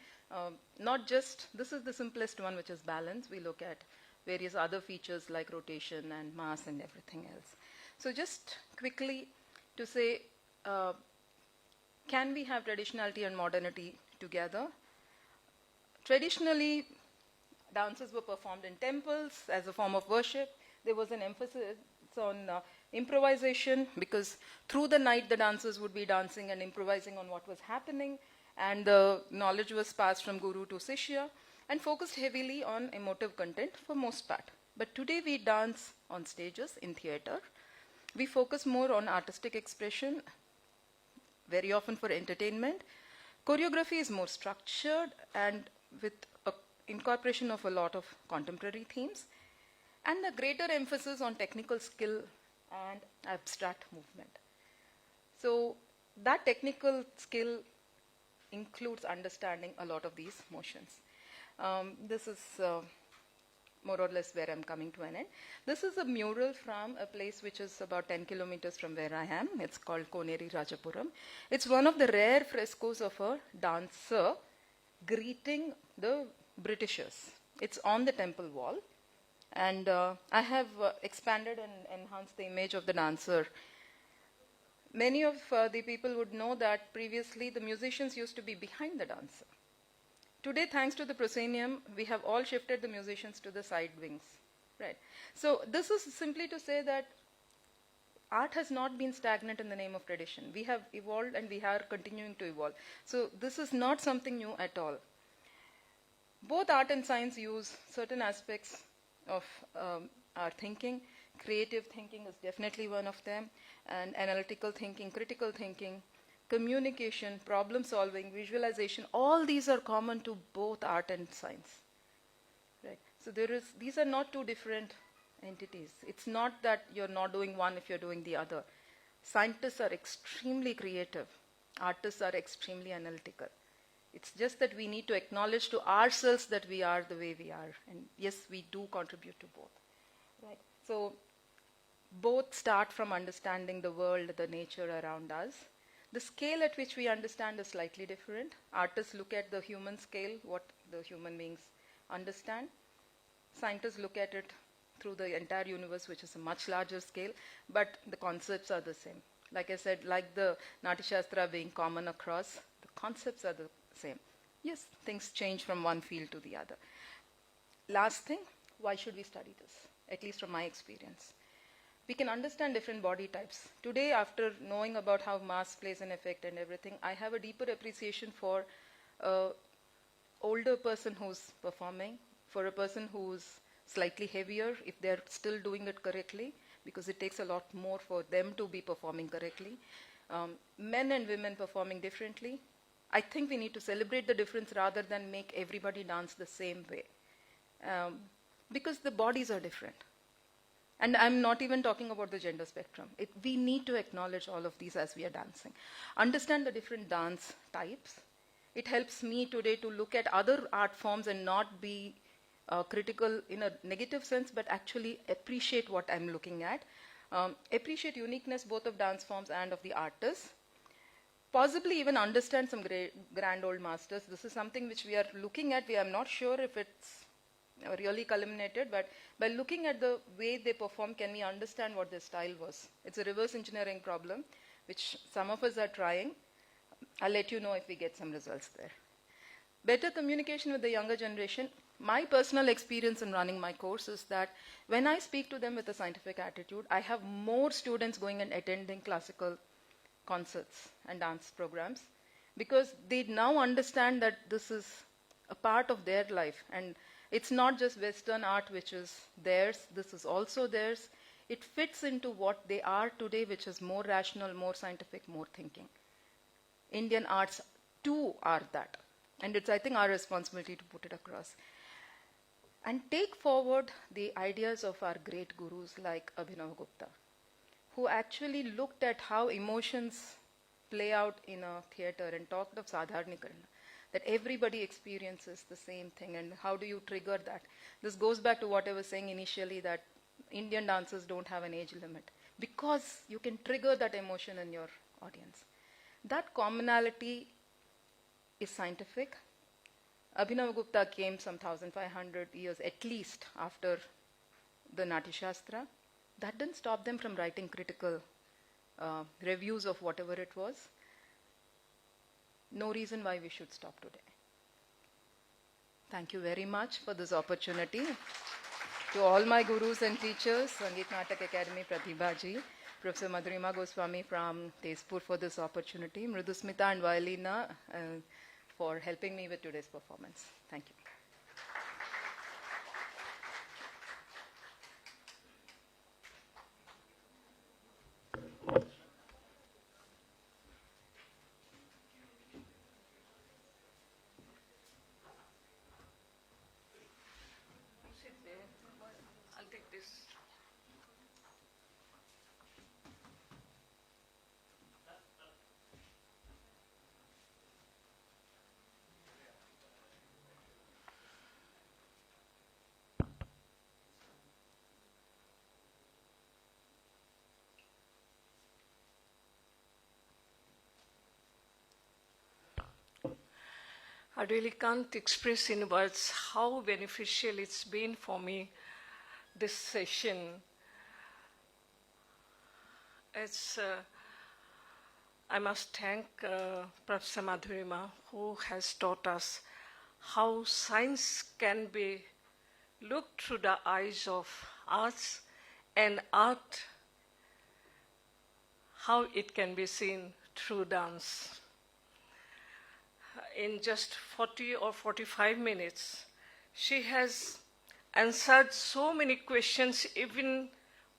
Not just, this is the simplest one, which is balance. We look at various other features like rotation and mass and everything else. So just quickly to say, can we have traditionality and modernity together? Traditionally, dances were performed in temples as a form of worship. There was an emphasis on improvisation, because through the night the dancers would be dancing and improvising on what was happening, and the knowledge was passed from guru to sishya and focused heavily on emotive content for most part. But today we dance on stages in theater. We focus more on artistic expression, very often for entertainment. Choreography is more structured and with incorporation of a lot of contemporary themes, and a greater emphasis on technical skill and abstract movement. So that technical skill includes understanding a lot of these motions. This is more or less where I'm coming to an end. This is a mural from a place which is about 10 kilometers from where I am. It's called Koneri Rajapuram. It's one of the rare frescoes of a dancer greeting the Britishers. It's on the temple wall. And I have expanded and enhanced the image of the dancer. Many of the people would know that previously the musicians used to be behind the dancer. Today, thanks to the proscenium, we have all shifted the musicians to the side wings. Right. So this is simply to say that art has not been stagnant in the name of tradition. We have evolved and we are continuing to evolve. So this is not something new at all. Both art and science use certain aspects of our thinking. Creative thinking is definitely one of them, and analytical thinking, critical thinking, communication, problem solving, visualization, all these are common to both art and science. Right. So these are not two different entities. It's not that you're not doing one if you're doing the other. Scientists are extremely creative. Artists are extremely analytical. It's just that we need to acknowledge to ourselves that we are the way we are. And yes, we do contribute to both. Right. So both start from understanding the world, the nature around us. The scale at which we understand is slightly different. Artists look at the human scale, what the human beings understand. Scientists look at it through the entire universe, which is a much larger scale, but the concepts are the same. Like I said, like the Natyashastra being common across, the concepts are the same. Yes, things change from one field to the other. Last thing, why should we study this? At least from my experience. We can understand different body types. Today, after knowing about how mass plays an effect and everything, I have a deeper appreciation for an older person who's performing, for a person who's slightly heavier, if they're still doing it correctly, because it takes a lot more for them to be performing correctly. Men and women performing differently. I think we need to celebrate the difference rather than make everybody dance the same way. Because the bodies are different. And I'm not even talking about the gender spectrum. We need to acknowledge all of these as we are dancing. Understand the different dance types. It helps me today to look at other art forms and not be critical in a negative sense, but actually appreciate what I'm looking at. Appreciate uniqueness both of dance forms and of the artists. Possibly even understand some grand old masters. This is something which we are looking at. I'm not sure if it's really culminated, but by looking at the way they perform, can we understand what their style was? It's a reverse engineering problem, which some of us are trying. I'll let you know if we get some results there. Better communication with the younger generation. My personal experience in running my course is that when I speak to them with a scientific attitude, I have more students going and attending classical concerts and dance programs, because they now understand that this is a part of their life. And it's not just Western art which is theirs, this is also theirs. It fits into what they are today, which is more rational, more scientific, more thinking. Indian arts too are that. And it's, I think, our responsibility to put it across. And take forward the ideas of our great gurus like Abhinav Gupta, who actually looked at how emotions play out in a theater and talked of Sadharnikarana, that everybody experiences the same thing, and how do you trigger that? This goes back to what I was saying initially, that Indian dancers don't have an age limit, because you can trigger that emotion in your audience. That commonality is scientific. Abhinav Gupta came some 1,500 years at least after the Natyashastra. That didn't stop them from writing critical reviews of whatever it was. No reason why we should stop today. Thank you very much for this opportunity. To all my gurus and teachers, Sangeet Natak Academy Pratibha ji, Professor Madhurima Goswami from Tezpur for this opportunity, Mridusmita and Vailina for helping me with today's performance. Thank you.
I'll take this. I really can't express in words how beneficial it's been for me, this session. I must thank Professor Madhurima, who has taught us how science can be looked through the eyes of arts, and art, how it can be seen through dance. In just 40 or 45 minutes, she has answered so many questions even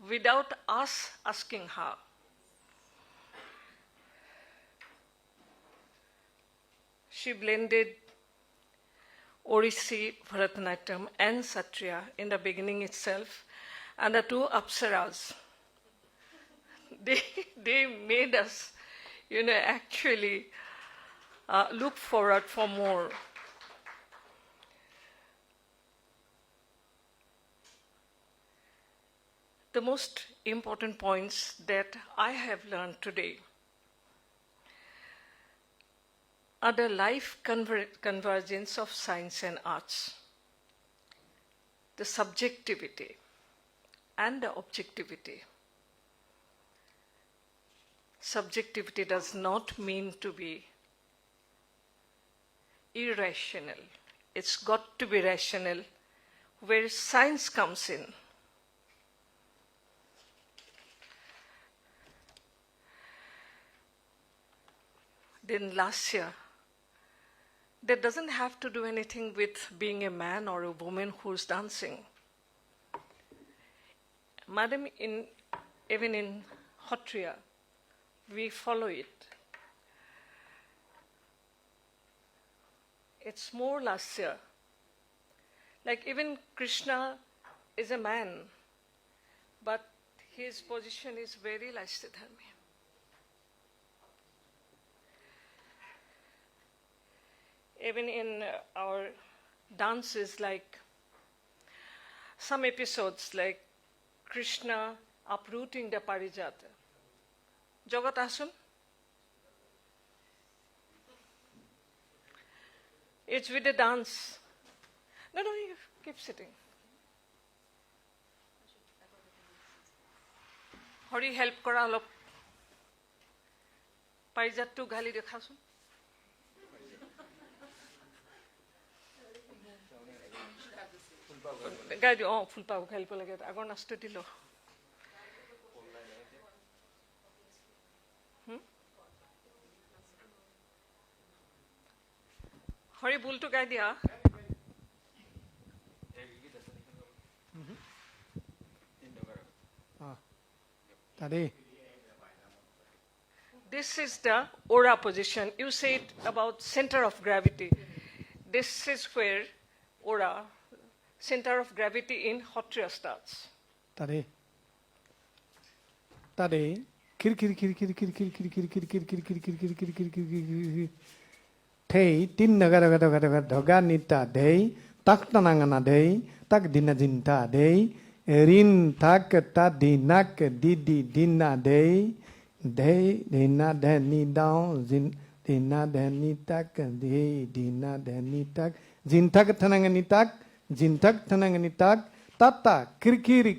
without us asking her. She blended Odissi, Bharatanatyam and Sattriya in the beginning itself, and the two Apsaras. They made us, actually look forward for more. The most important points that I have learned today are the life convergence of science and arts, the subjectivity and the objectivity. Subjectivity does not mean to be irrational. It's got to be rational, where science comes in. Then last year, that doesn't have to do anything with being a man or a woman who's dancing. Madam, even in Sattriya, we follow it. It's more last year. Like even Krishna is a man, but his position is very Lasthidharmi. Even in our dances, like some episodes like Krishna uprooting the Parijata. Jagat Asun. It's with a dance. No, you keep sitting. Hori help kora alop. Parijatu ghali dekhasun. Guide you. Full power help lage. Agar nasto dilo. Hori bul to guide ya. This is the aura position. You said about center of gravity. This is where aura, center of gravity in Sattriya starts.
Tade. Kir kir kir kir kir kir kir kir kir kir kir kir kir kir kir kir Thay tin naga nita day tak tanangana day tak dinajinta day rin tak ta dinak didi dina day dina dani down zin dina dani tak day dina dani tak jintak tananganitak jintak tananganitak tata kirkiri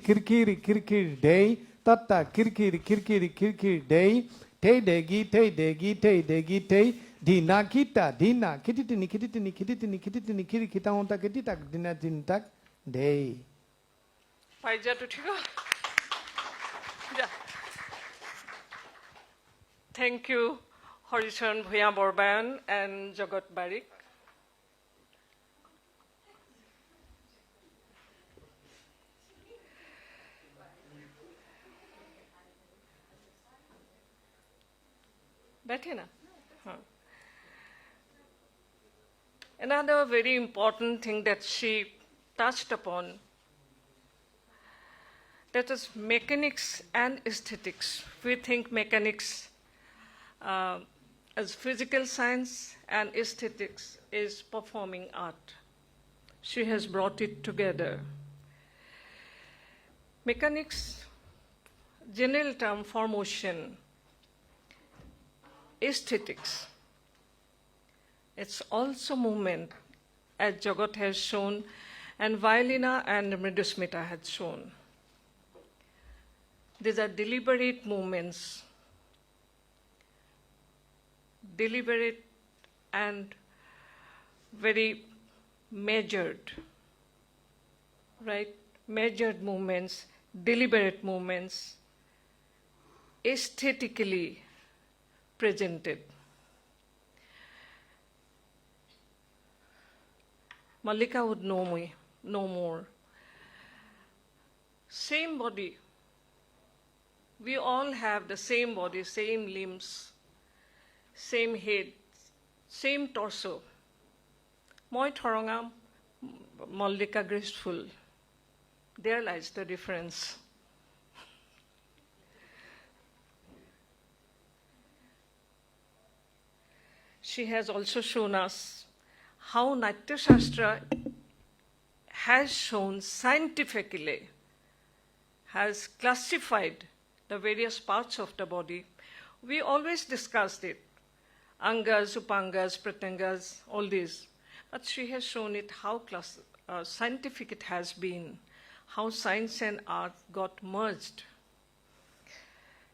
day tata kirkiri day tay degi tay Dina kita, dina, kititini, kita onta kititak, dina jintak, day.
Parijatu thiko. Thank you, Haricharan Bhuya Borbayan and Jagat Barik. Baithe na? Another very important thing that she touched upon, that is mechanics and aesthetics. We think mechanics as physical science and aesthetics is performing art. She has brought it together. Mechanics, general term for motion. Aesthetics. It's also movement, as Jagat has shown, and Violina and Mridusmita had shown. These are deliberate movements, deliberate and very measured, right? Measured movements, deliberate movements, aesthetically presented. Mallika would know more. Same body. We all have the same body, same limbs, same head, same torso. Moi thorongam, Mallika graceful. There lies the difference. She has also shown us how Natya Shastra has shown scientifically, has classified the various parts of the body. We always discussed it, angas, upangas, pratangas, all these. But she has shown it how scientific it has been, how science and art got merged.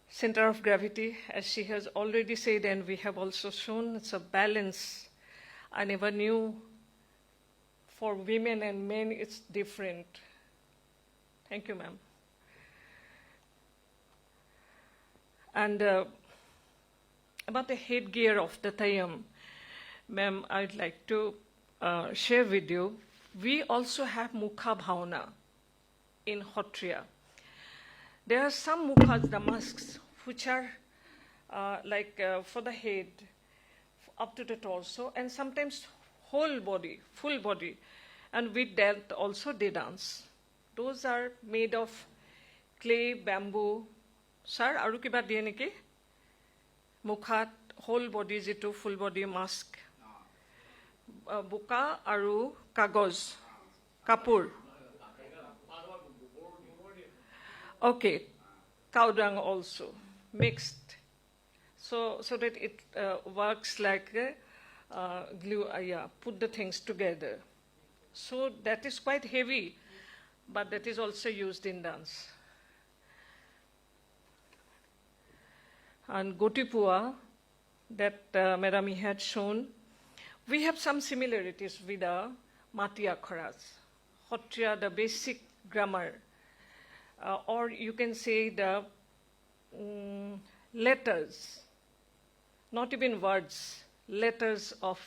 Center of gravity, as she has already said, and we have also shown, it's a balance. I never knew for women and men it's different. Thank you, ma'am. And about the headgear of the Tayyam, ma'am, I'd like to share with you. We also have Mukha Bhavana in Sattriya. There are some mukhas, the masks, which are for the head, up to the torso, and sometimes whole body, full body. And with that also they dance. Those are made of clay, bamboo. Sir, aru kiba diye neki? Mukhat, whole body jitu full body mask. Buka aru kagoz, kapur. Okay, cow dung also, mixed. So that it works like glue, put the things together. So that is quite heavy, but that is also used in dance. And Gotipua, that Madam had shown, we have some similarities with the Mati Akharas. Sattriya, the basic grammar, or you can say the letters, not even words, letters of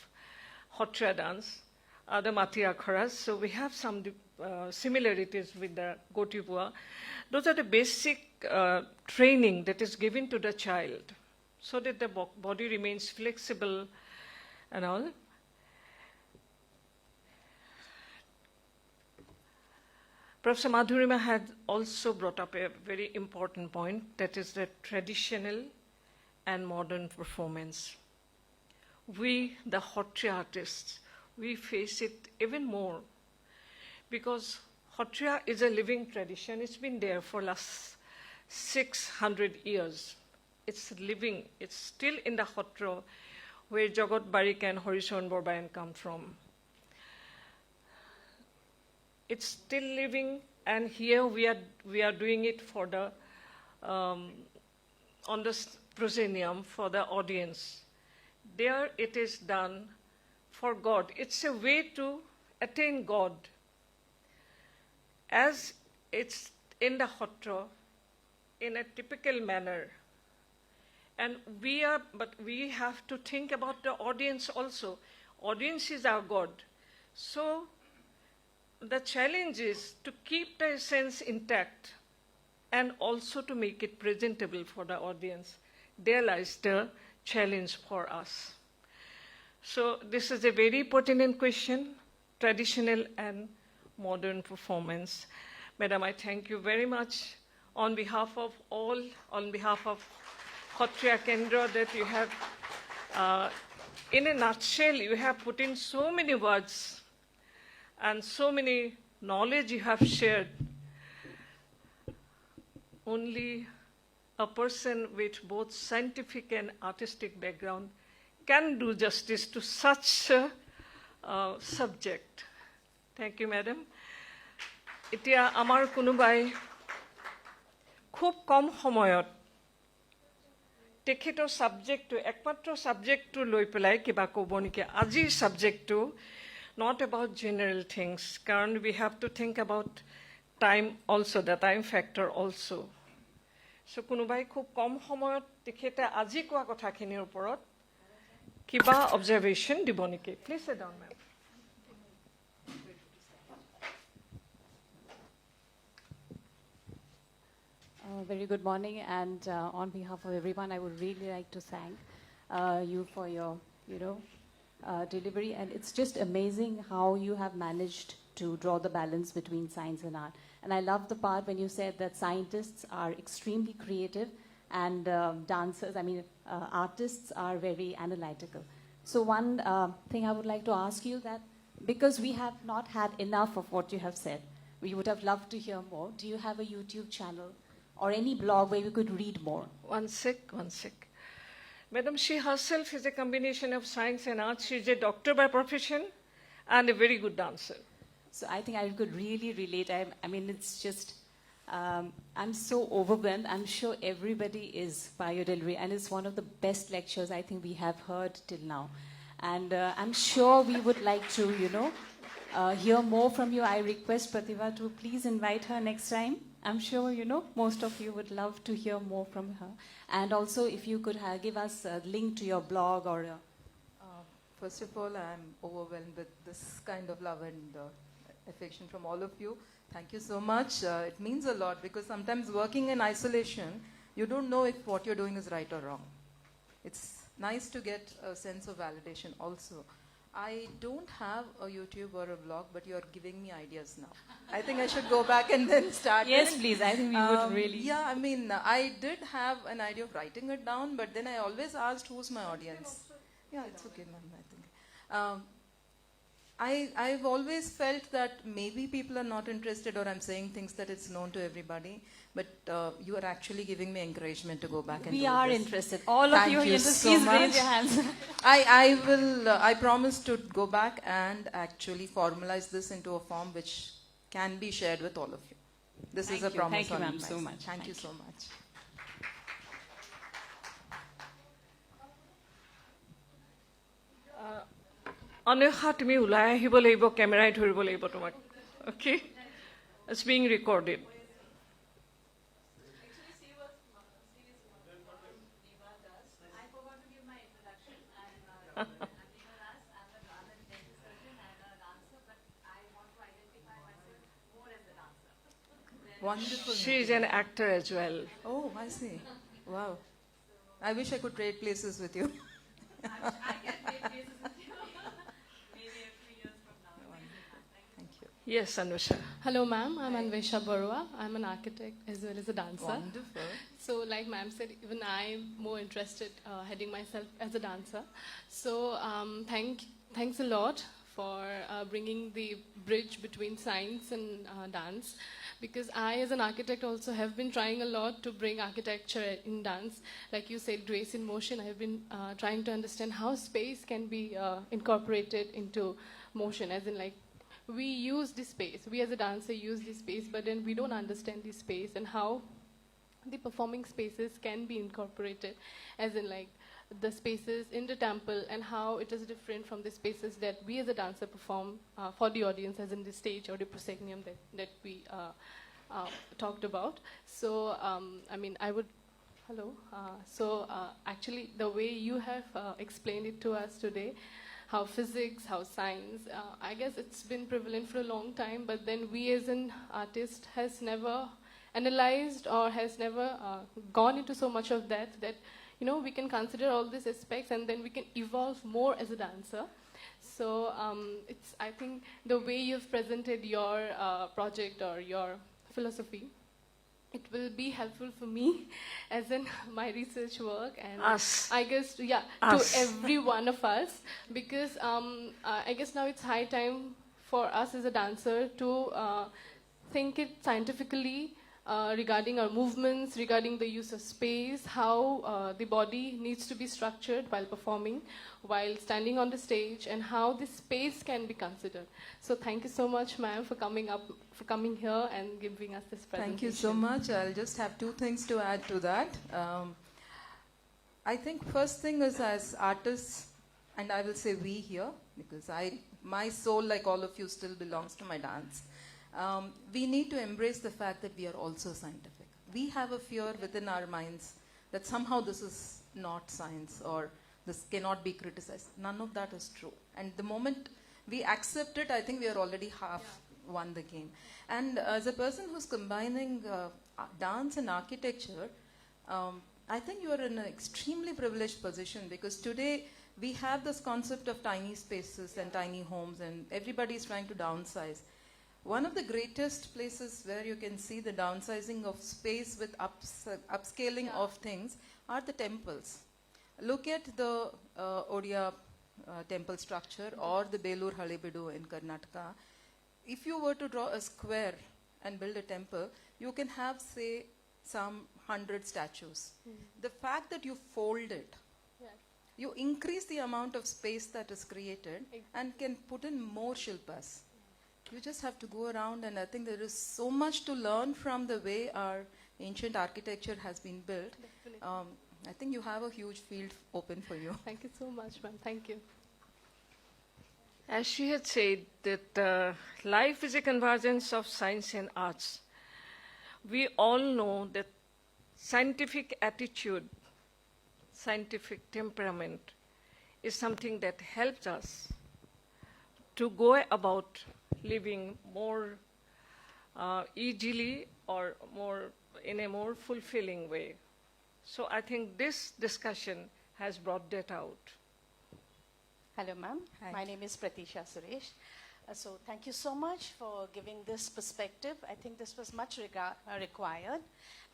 Sattriya dance are the Mati Akharas. So we have some similarities with the Gotipua. Those are the basic training that is given to the child so that the body remains flexible and all. Professor Madhurima had also brought up a very important point, that is the traditional and modern performance. We, the Sattriya artists, we face it even more because Sattriya is a living tradition. It's been there for last 600 years. It's living. It's still in the Sattriya where Jagat Barik and Harisharan Borbayan come from. It's still living, and here we are doing it for the on the proscenium for the audience. There it is done for God. It's a way to attain God. As it's in the Sattriya, in a typical manner. And we have to think about the audience also. Audience is our God. So the challenge is to keep the essence intact and also to make it presentable for the audience. There lies the challenge for us. So this is a very pertinent question, traditional and modern performance. Madam, I thank you very much on behalf of all, on behalf of Sattriya Kendra, that you have, in a nutshell, you have put in so many words and so many knowledge you have shared. Only a person with both scientific and artistic background can do justice to such a subject. Thank you, madam. Etia amar kunubai খুব কম সময়ত তেখেতৰ সাবজেক্টটো একমাত্ৰ সাবজেক্টটো লৈ পেলাই কিবা ক'ব নেকি আজিৰ সাবজেক্টটো not about general things কাৰণ we have to think about time also the time factor also so কোনোবাই খুব কম সময়ত তেখেতে আজি কোৱা কথাখিনিৰ ওপৰত কিবা observation দিব নেকি please sit down ma'am.
Very good morning, and on behalf of everyone, I would really like to thank you for your, delivery. And it's just amazing how you have managed to draw the balance between science and art. And I love the part when you said that scientists are extremely creative and dancers, artists are very analytical. So one thing I would like to ask you that because we have not had enough of what you have said, we would have loved to hear more. Do you have a YouTube channel or any blog where we could read more?
One sec. Madam, she herself is a combination of science and art. She's a doctor by profession and a very good dancer.
So I think I could really relate. It's just, I'm so overwhelmed. I'm sure everybody is by your delivery, and it's one of the best lectures I think we have heard till now. And I'm sure we would like to, hear more from you. I request Pratibha to please invite her next time. I'm sure, most of you would love to hear more from her. And also, if you could give us a link to your blog or...
First of all, I'm overwhelmed with this kind of love and affection from all of you. Thank you so much. It means a lot because sometimes working in isolation, you don't know if what you're doing is right or wrong. It's nice to get a sense of validation also. I don't have a YouTube or a blog, but you're giving me ideas now. I think I should go back and then start.
Yes, please. I think we would really...
Yeah, I did have an idea of writing it down, but then I always asked who's my audience. Yeah, it's okay, ma'am, I think. I've always felt that maybe people are not interested or I'm saying things that it's known to everybody, but you are actually giving me encouragement to go back and
We
do
are
this.
interested. All of you are interested.
So
Please
much.
raise your hands.
I promise to go back and actually formalize this into a form which can be shared with all of you. This is a promise.
Thank you,
on
ma'am,
my
so
side.
much.
Thank you so much.
অনৈশা তুমি ওলাই আহিব লাগিব কেমেৰাই ধৰিব লাগিব তোমাক okay it's being recorded
Wonderful.
she is an actor as well
Oh, I see. Wow. I wish I could trade places with you.
yes Anusha
Hello, ma'am. I'm Anvesha Barua. I'm an architect as well as a dancer.
Wonderful.
So, like ma'am said, even I'm more interested heading myself as a dancer. So, thanks a lot for bringing the bridge between science and dance. Because I, as an architect, also have been trying a lot to bring architecture in dance. Like you said, grace in motion. I have been trying to understand how space can be incorporated into motion, as in like we use this space. We as a dancer use this space, but then we don't understand this space and how the performing spaces can be incorporated, as in like the spaces in the temple and how it is different from the spaces that we as a dancer perform for the audience, as in the stage or the proscenium that we talked about. So, I would, hello. Actually, the way you have explained it to us today, how physics, how science, I guess it's been prevalent for a long time, but then we as an artist has never analyzed or has never gone into so much of that we can consider all these aspects and then we can evolve more as a dancer. So it's, I think, the way you've presented your project or your philosophy, it will be helpful for me as in my research work and
us
I guess to every one of us, because I guess now it's high time for us as a dancer to think it scientifically, regarding our movements, regarding the use of space, how the body needs to be structured while performing, while standing on the stage, and how this space can be considered. So thank you so much, ma'am, for coming here and giving us this presentation.
Thank you so much. I'll just have two things to add to that. I think first thing is, as artists, and I will say we here, because my soul, like all of you, still belongs to my dance. We need to embrace the fact that we are also scientific. We have a fear within our minds that somehow this is not science or this cannot be criticized. None of that is true. And the moment we accept it, I think we are already half won the game. And as a person who's combining dance and architecture, I think you are in an extremely privileged position, because today we have this concept of tiny spaces and tiny homes, and everybody is trying to downsize. One of the greatest places where you can see the downsizing of space with upscaling of things are the temples. Look at the Odia temple structure or the Belur Halebedu in Karnataka. If you were to draw a square and build a temple, you can have, say, some 100 statues. The fact that you fold it, you increase the amount of space that is created and can put in more shilpas. You just have to go around, and I think there is so much to learn from the way our ancient architecture has been built. I think you have a huge field open for you.
Thank you so much, ma'am. Thank you.
As she had said, that life is a convergence of science and arts. We all know that scientific attitude, scientific temperament is something that helps us to go about living more easily or in a more fulfilling way. So I think this discussion has brought that out.
Hello, ma'am.
Hi.
My name is Pratisha Suresh. So thank you so much for giving this perspective. I think this was much required.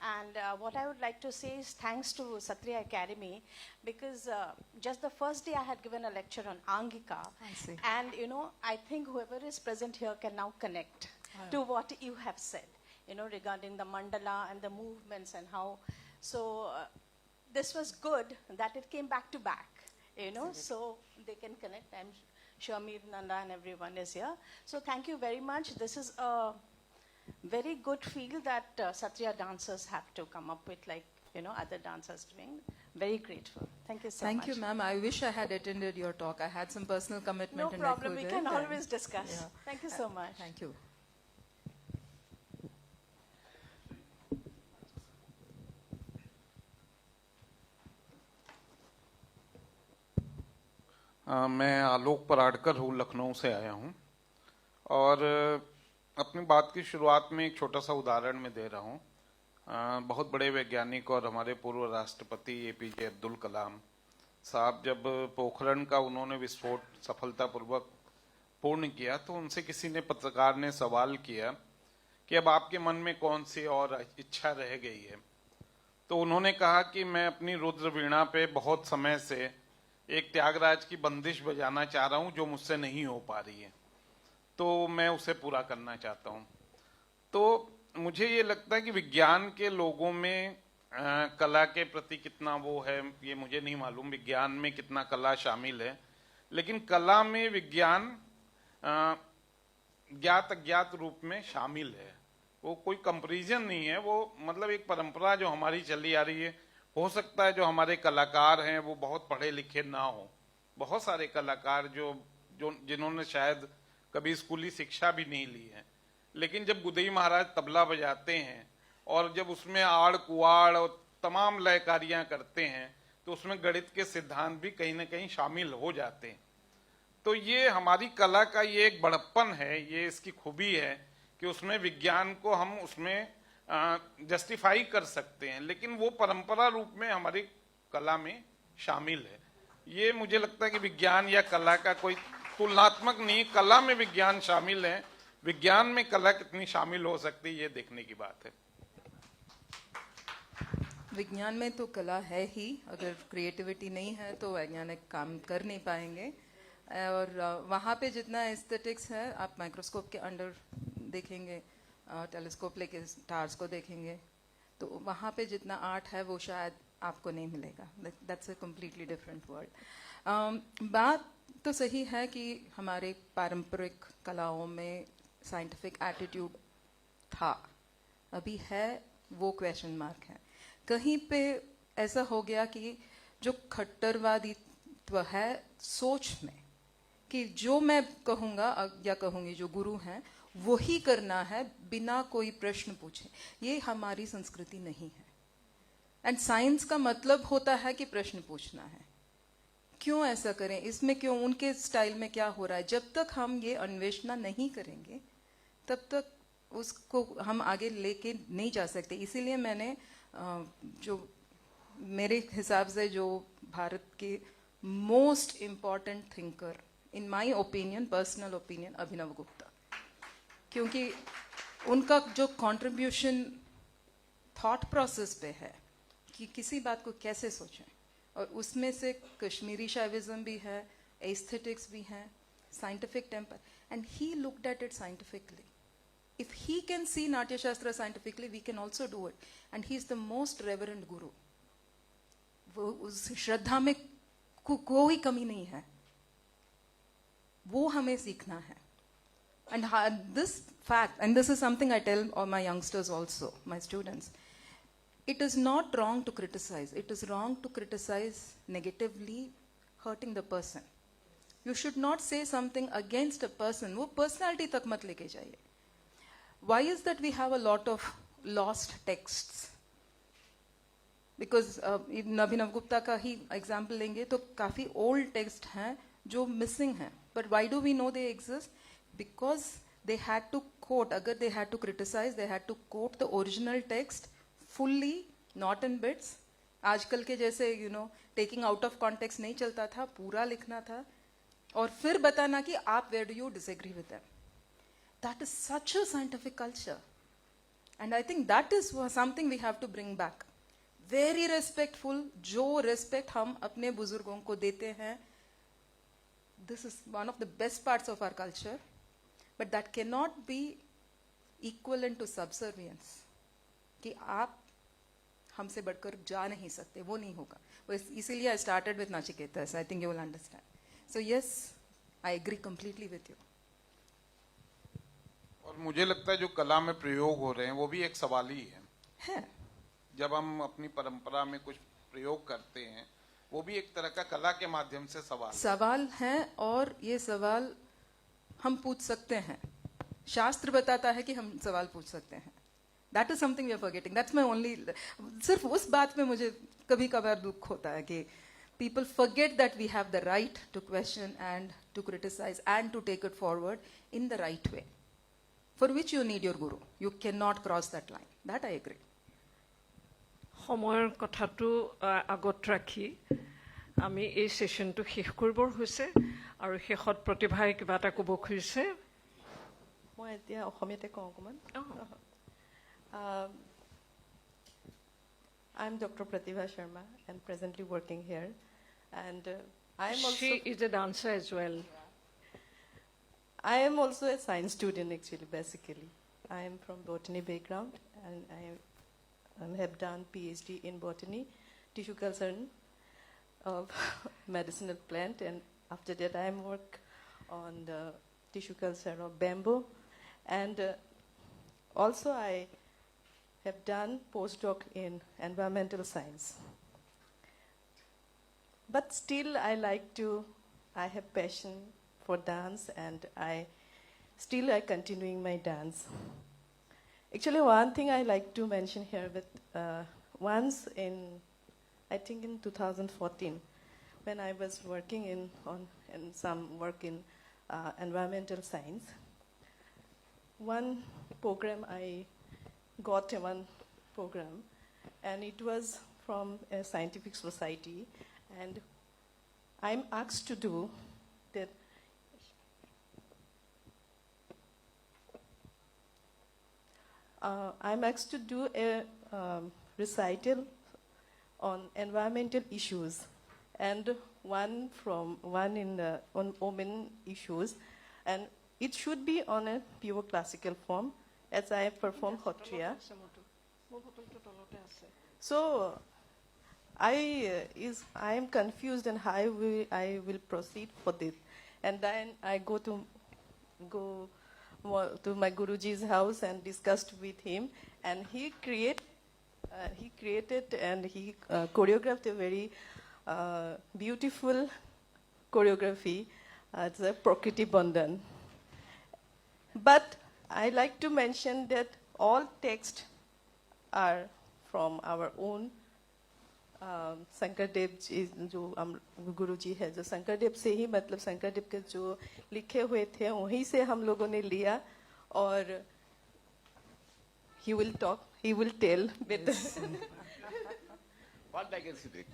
And what I would like to say is thanks to Sattriya Academy, because just the first day I had given a lecture on Angika.
I see.
And, I think whoever is present here can now connect to what you have said, regarding the mandala and the movements and how. So this was good that it came back to back, so they can connect. I'm sure Mir Nanda and everyone is here. So thank you very much. This is a very good field that Sattriya dancers have to come up with, like, other dancers doing. Very grateful. Thank you so much.
Thank you, ma'am. I wish I had attended your talk. I had some personal commitment.
No
and
problem. We
I
can
couldn't,
always discuss.
Yeah.
Thank you so much.
Thank you.
मैं आलोक पराड़कर हूँ, लखनऊ से आया हूँ, और अपनी बात की शुरुआत में एक छोटा सा उदाहरण मैं दे रहा हूँ। बहुत बड़े वैज्ञानिक और हमारे पूर्व राष्ट्रपति APJ अब्दुल कलाम साहब, जब पोखरण का उन्होंने विस्फोट सफलतापूर्वक पूर्ण किया, तो उनसे किसी ने, पत्रकार ने सवाल किया कि अब आपके मन में कौन सी और इच्छा रह गई है। तो उन्होंने कहा कि मैं अपनी रुद्र वीणा पे बहुत समय से एक त्यागराज की बंदिश बजाना चाह रहा हूँ, जो मुझसे नहीं हो पा रही है, तो मैं उसे पूरा करना चाहता हूँ। तो मुझे ये लगता है कि विज्ञान के लोगों में कला के प्रति कितना वो है, ये मुझे नहीं मालूम, विज्ञान में कितना कला शामिल है, लेकिन कला में विज्ञान ज्ञात अज्ञात रूप में शामिल है। वो कोई कंपैरिजन नहीं है, वो मतलब एक परंपरा जो हमारी चली आ रही है। हो सकता है जो हमारे कलाकार हैं वो बहुत पढ़े लिखे ना हो, बहुत सारे कलाकार जिन्होंने शायद कभी स्कूली शिक्षा भी नहीं ली है, लेकिन जब गुदई महाराज तबला बजाते हैं और जब उसमें आड़ कुआड़ और तमाम लयकारियां करते हैं, तो उसमें गणित के सिद्धांत भी कहीं ना कहीं शामिल हो जाते हैं। तो ये हमारी कला का ये एक बड़प्पन है, ये इसकी खूबी है कि उसमें विज्ञान को हम उसमें जस्टिफाई कर सकते हैं, लेकिन वो परंपरा रूप में हमारी कला में शामिल है। ये मुझे लगता है कि विज्ञान या कला का कोई तुलनात्मक नहीं, कला में विज्ञान शामिल है, विज्ञान में कला कितनी शामिल हो सकती है, ये देखने की बात है।
विज्ञान में तो कला है ही, अगर क्रिएटिविटी नहीं है तो वैज्ञानिक काम कर नहीं पाएंगे। और वहाँ पे जितना एस्थेटिक्स है, आप माइक्रोस्कोप के अंडर देखेंगे, टेलीस्कोप लेके स्टार्स को देखेंगे, तो वहाँ पे जितना आर्ट है वो शायद आपको नहीं मिलेगा. That's a completely different world. बात तो सही है कि हमारे पारंपरिक कलाओं में साइंटिफिक एटीट्यूड था, अभी है, वो क्वेश्चन मार्क है. कहीं पे ऐसा हो गया कि जो खट्टरवादित्व है सोच में, कि जो मैं कहूँगा या कहूँगी, जो गुरु हैं वही करना है बिना कोई प्रश्न पूछे, ये हमारी संस्कृति नहीं है. एंड साइंस का मतलब होता है कि प्रश्न पूछना है. क्यों ऐसा करें, इसमें क्यों, उनके स्टाइल में क्या हो रहा है, जब तक हम ये अन्वेषणा नहीं करेंगे तब तक उसको हम आगे लेके नहीं जा सकते. इसीलिए मैंने जो मेरे हिसाब से जो भारत के most important thinker, in my opinion, personal opinion, Abhinav Gupta, क्योंकि उनका जो कंट्रीब्यूशन थॉट प्रोसेस पे है कि किसी बात को कैसे सोचें, और उसमें से कश्मीरी शाइविज्म भी है, एस्थेटिक्स भी है, scientific temper, and he looked at it scientifically. If he can see Natya Shastra scientifically, we can also do it. And he is the most reverend guru. वो उस श्रद्धा में कोई कमी नहीं है, वो हमें सीखना है. And this fact, and this is something I tell all my youngsters also, my students, it is not wrong to criticize. It is wrong to criticize negatively, hurting the person. You should not say something against a person. वो personality तक मत लेके जाइए. Why is that we have a lot of lost texts? Because अभिनव गुप्ता का ही example लेंगे तो काफी old text हैं जो मिसिंग हैं. But why do we know they exist? Because they had to quote, अगर they had to criticize, they had to quote the original text fully, not in bits. आजकल के जैसे taking out of context नहीं चलता था, पूरा लिखना था और फिर बताना कि आप where do you disagree with them. That is such a scientific culture. And I think that is something we have to bring back. Very respectful, जो respect हम अपने बुजुर्गों को देते हैं. This is one of the best parts of our culture. But that cannot be equivalent to subservience. कि आप हमसे बढ़कर जा नहीं सकते, वो नहीं होगा. इसीलिए I started with Nachiketas. I think you will understand. So yes, I agree completely with you.
और मुझे लगता है जो कला में प्रयोग हो रहे हैं वो भी एक सवाल ही है. जब हम अपनी परंपरा में कुछ प्रयोग करते हैं वो भी एक तरह का कला के माध्यम से सवाल
है. और ये सवाल हम पूछ सकते हैं. शास्त्र बताता है कि हम सवाल पूछ सकते हैं. That is something we are forgetting. That's my only. सिर्फ उस बात में मुझे कभी कभार दुख होता है कि people forget that we have the right to question and to criticize and to take it forward in the right way, for which you need your guru. You cannot cross that line. That I agree.
সময়ৰ কথাটো আগত ৰাখি আমি এই সেশনটো শেষ কৰিবৰ হৈছে আৰু শেষত প্ৰতিভাই কিবা এটা ক'ব খুজিছে.
মই এতিয়া অসমীয়াতে কওঁ অকমান. I'm Dr. Pratibha Sharma and presently working here, and I am also.
She is a dancer as well.
I am also a science student actually, basically. I am from botany background and I have done PhD in botany, tissue culture of medicinal plant, and after that I work on the tissue culture of bamboo, and also I have done postdoc in environmental science. But still I have passion for dance, and I continuing my dance. Actually, one thing I like to mention here, with once I think in 2014, when I was working in some work in environmental science, one program I got one program, and it was from a scientific society, and I'm asked to do that. I'm asked to do a recital on environmental issues, and one on women issues, and it should be on a pure classical form, as I perform Sattriya.
আছে মোৰ বটলটো তলতে আছে
So I am confused on how I will proceed for this. And then I go to my Guruji's house and discussed with him, and he created and he choreographed a very beautiful choreography. It's a Prakriti Bandhan. But I like to mention that all texts are from our own Shankar Dev ji जो गुरु जी है, जो शंकर देव से ही मतलब शंकर देव के जो लिखे हुए थे वहीं से हम लोगों ने लिया. और he will tell better.
What I can speak?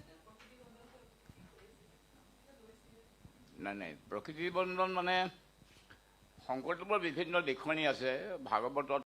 নাই প্ৰকৃতি বন্ধন মানে শংকৰদেৱৰ বিভিন্ন লিখনি আছে ভাগৱতত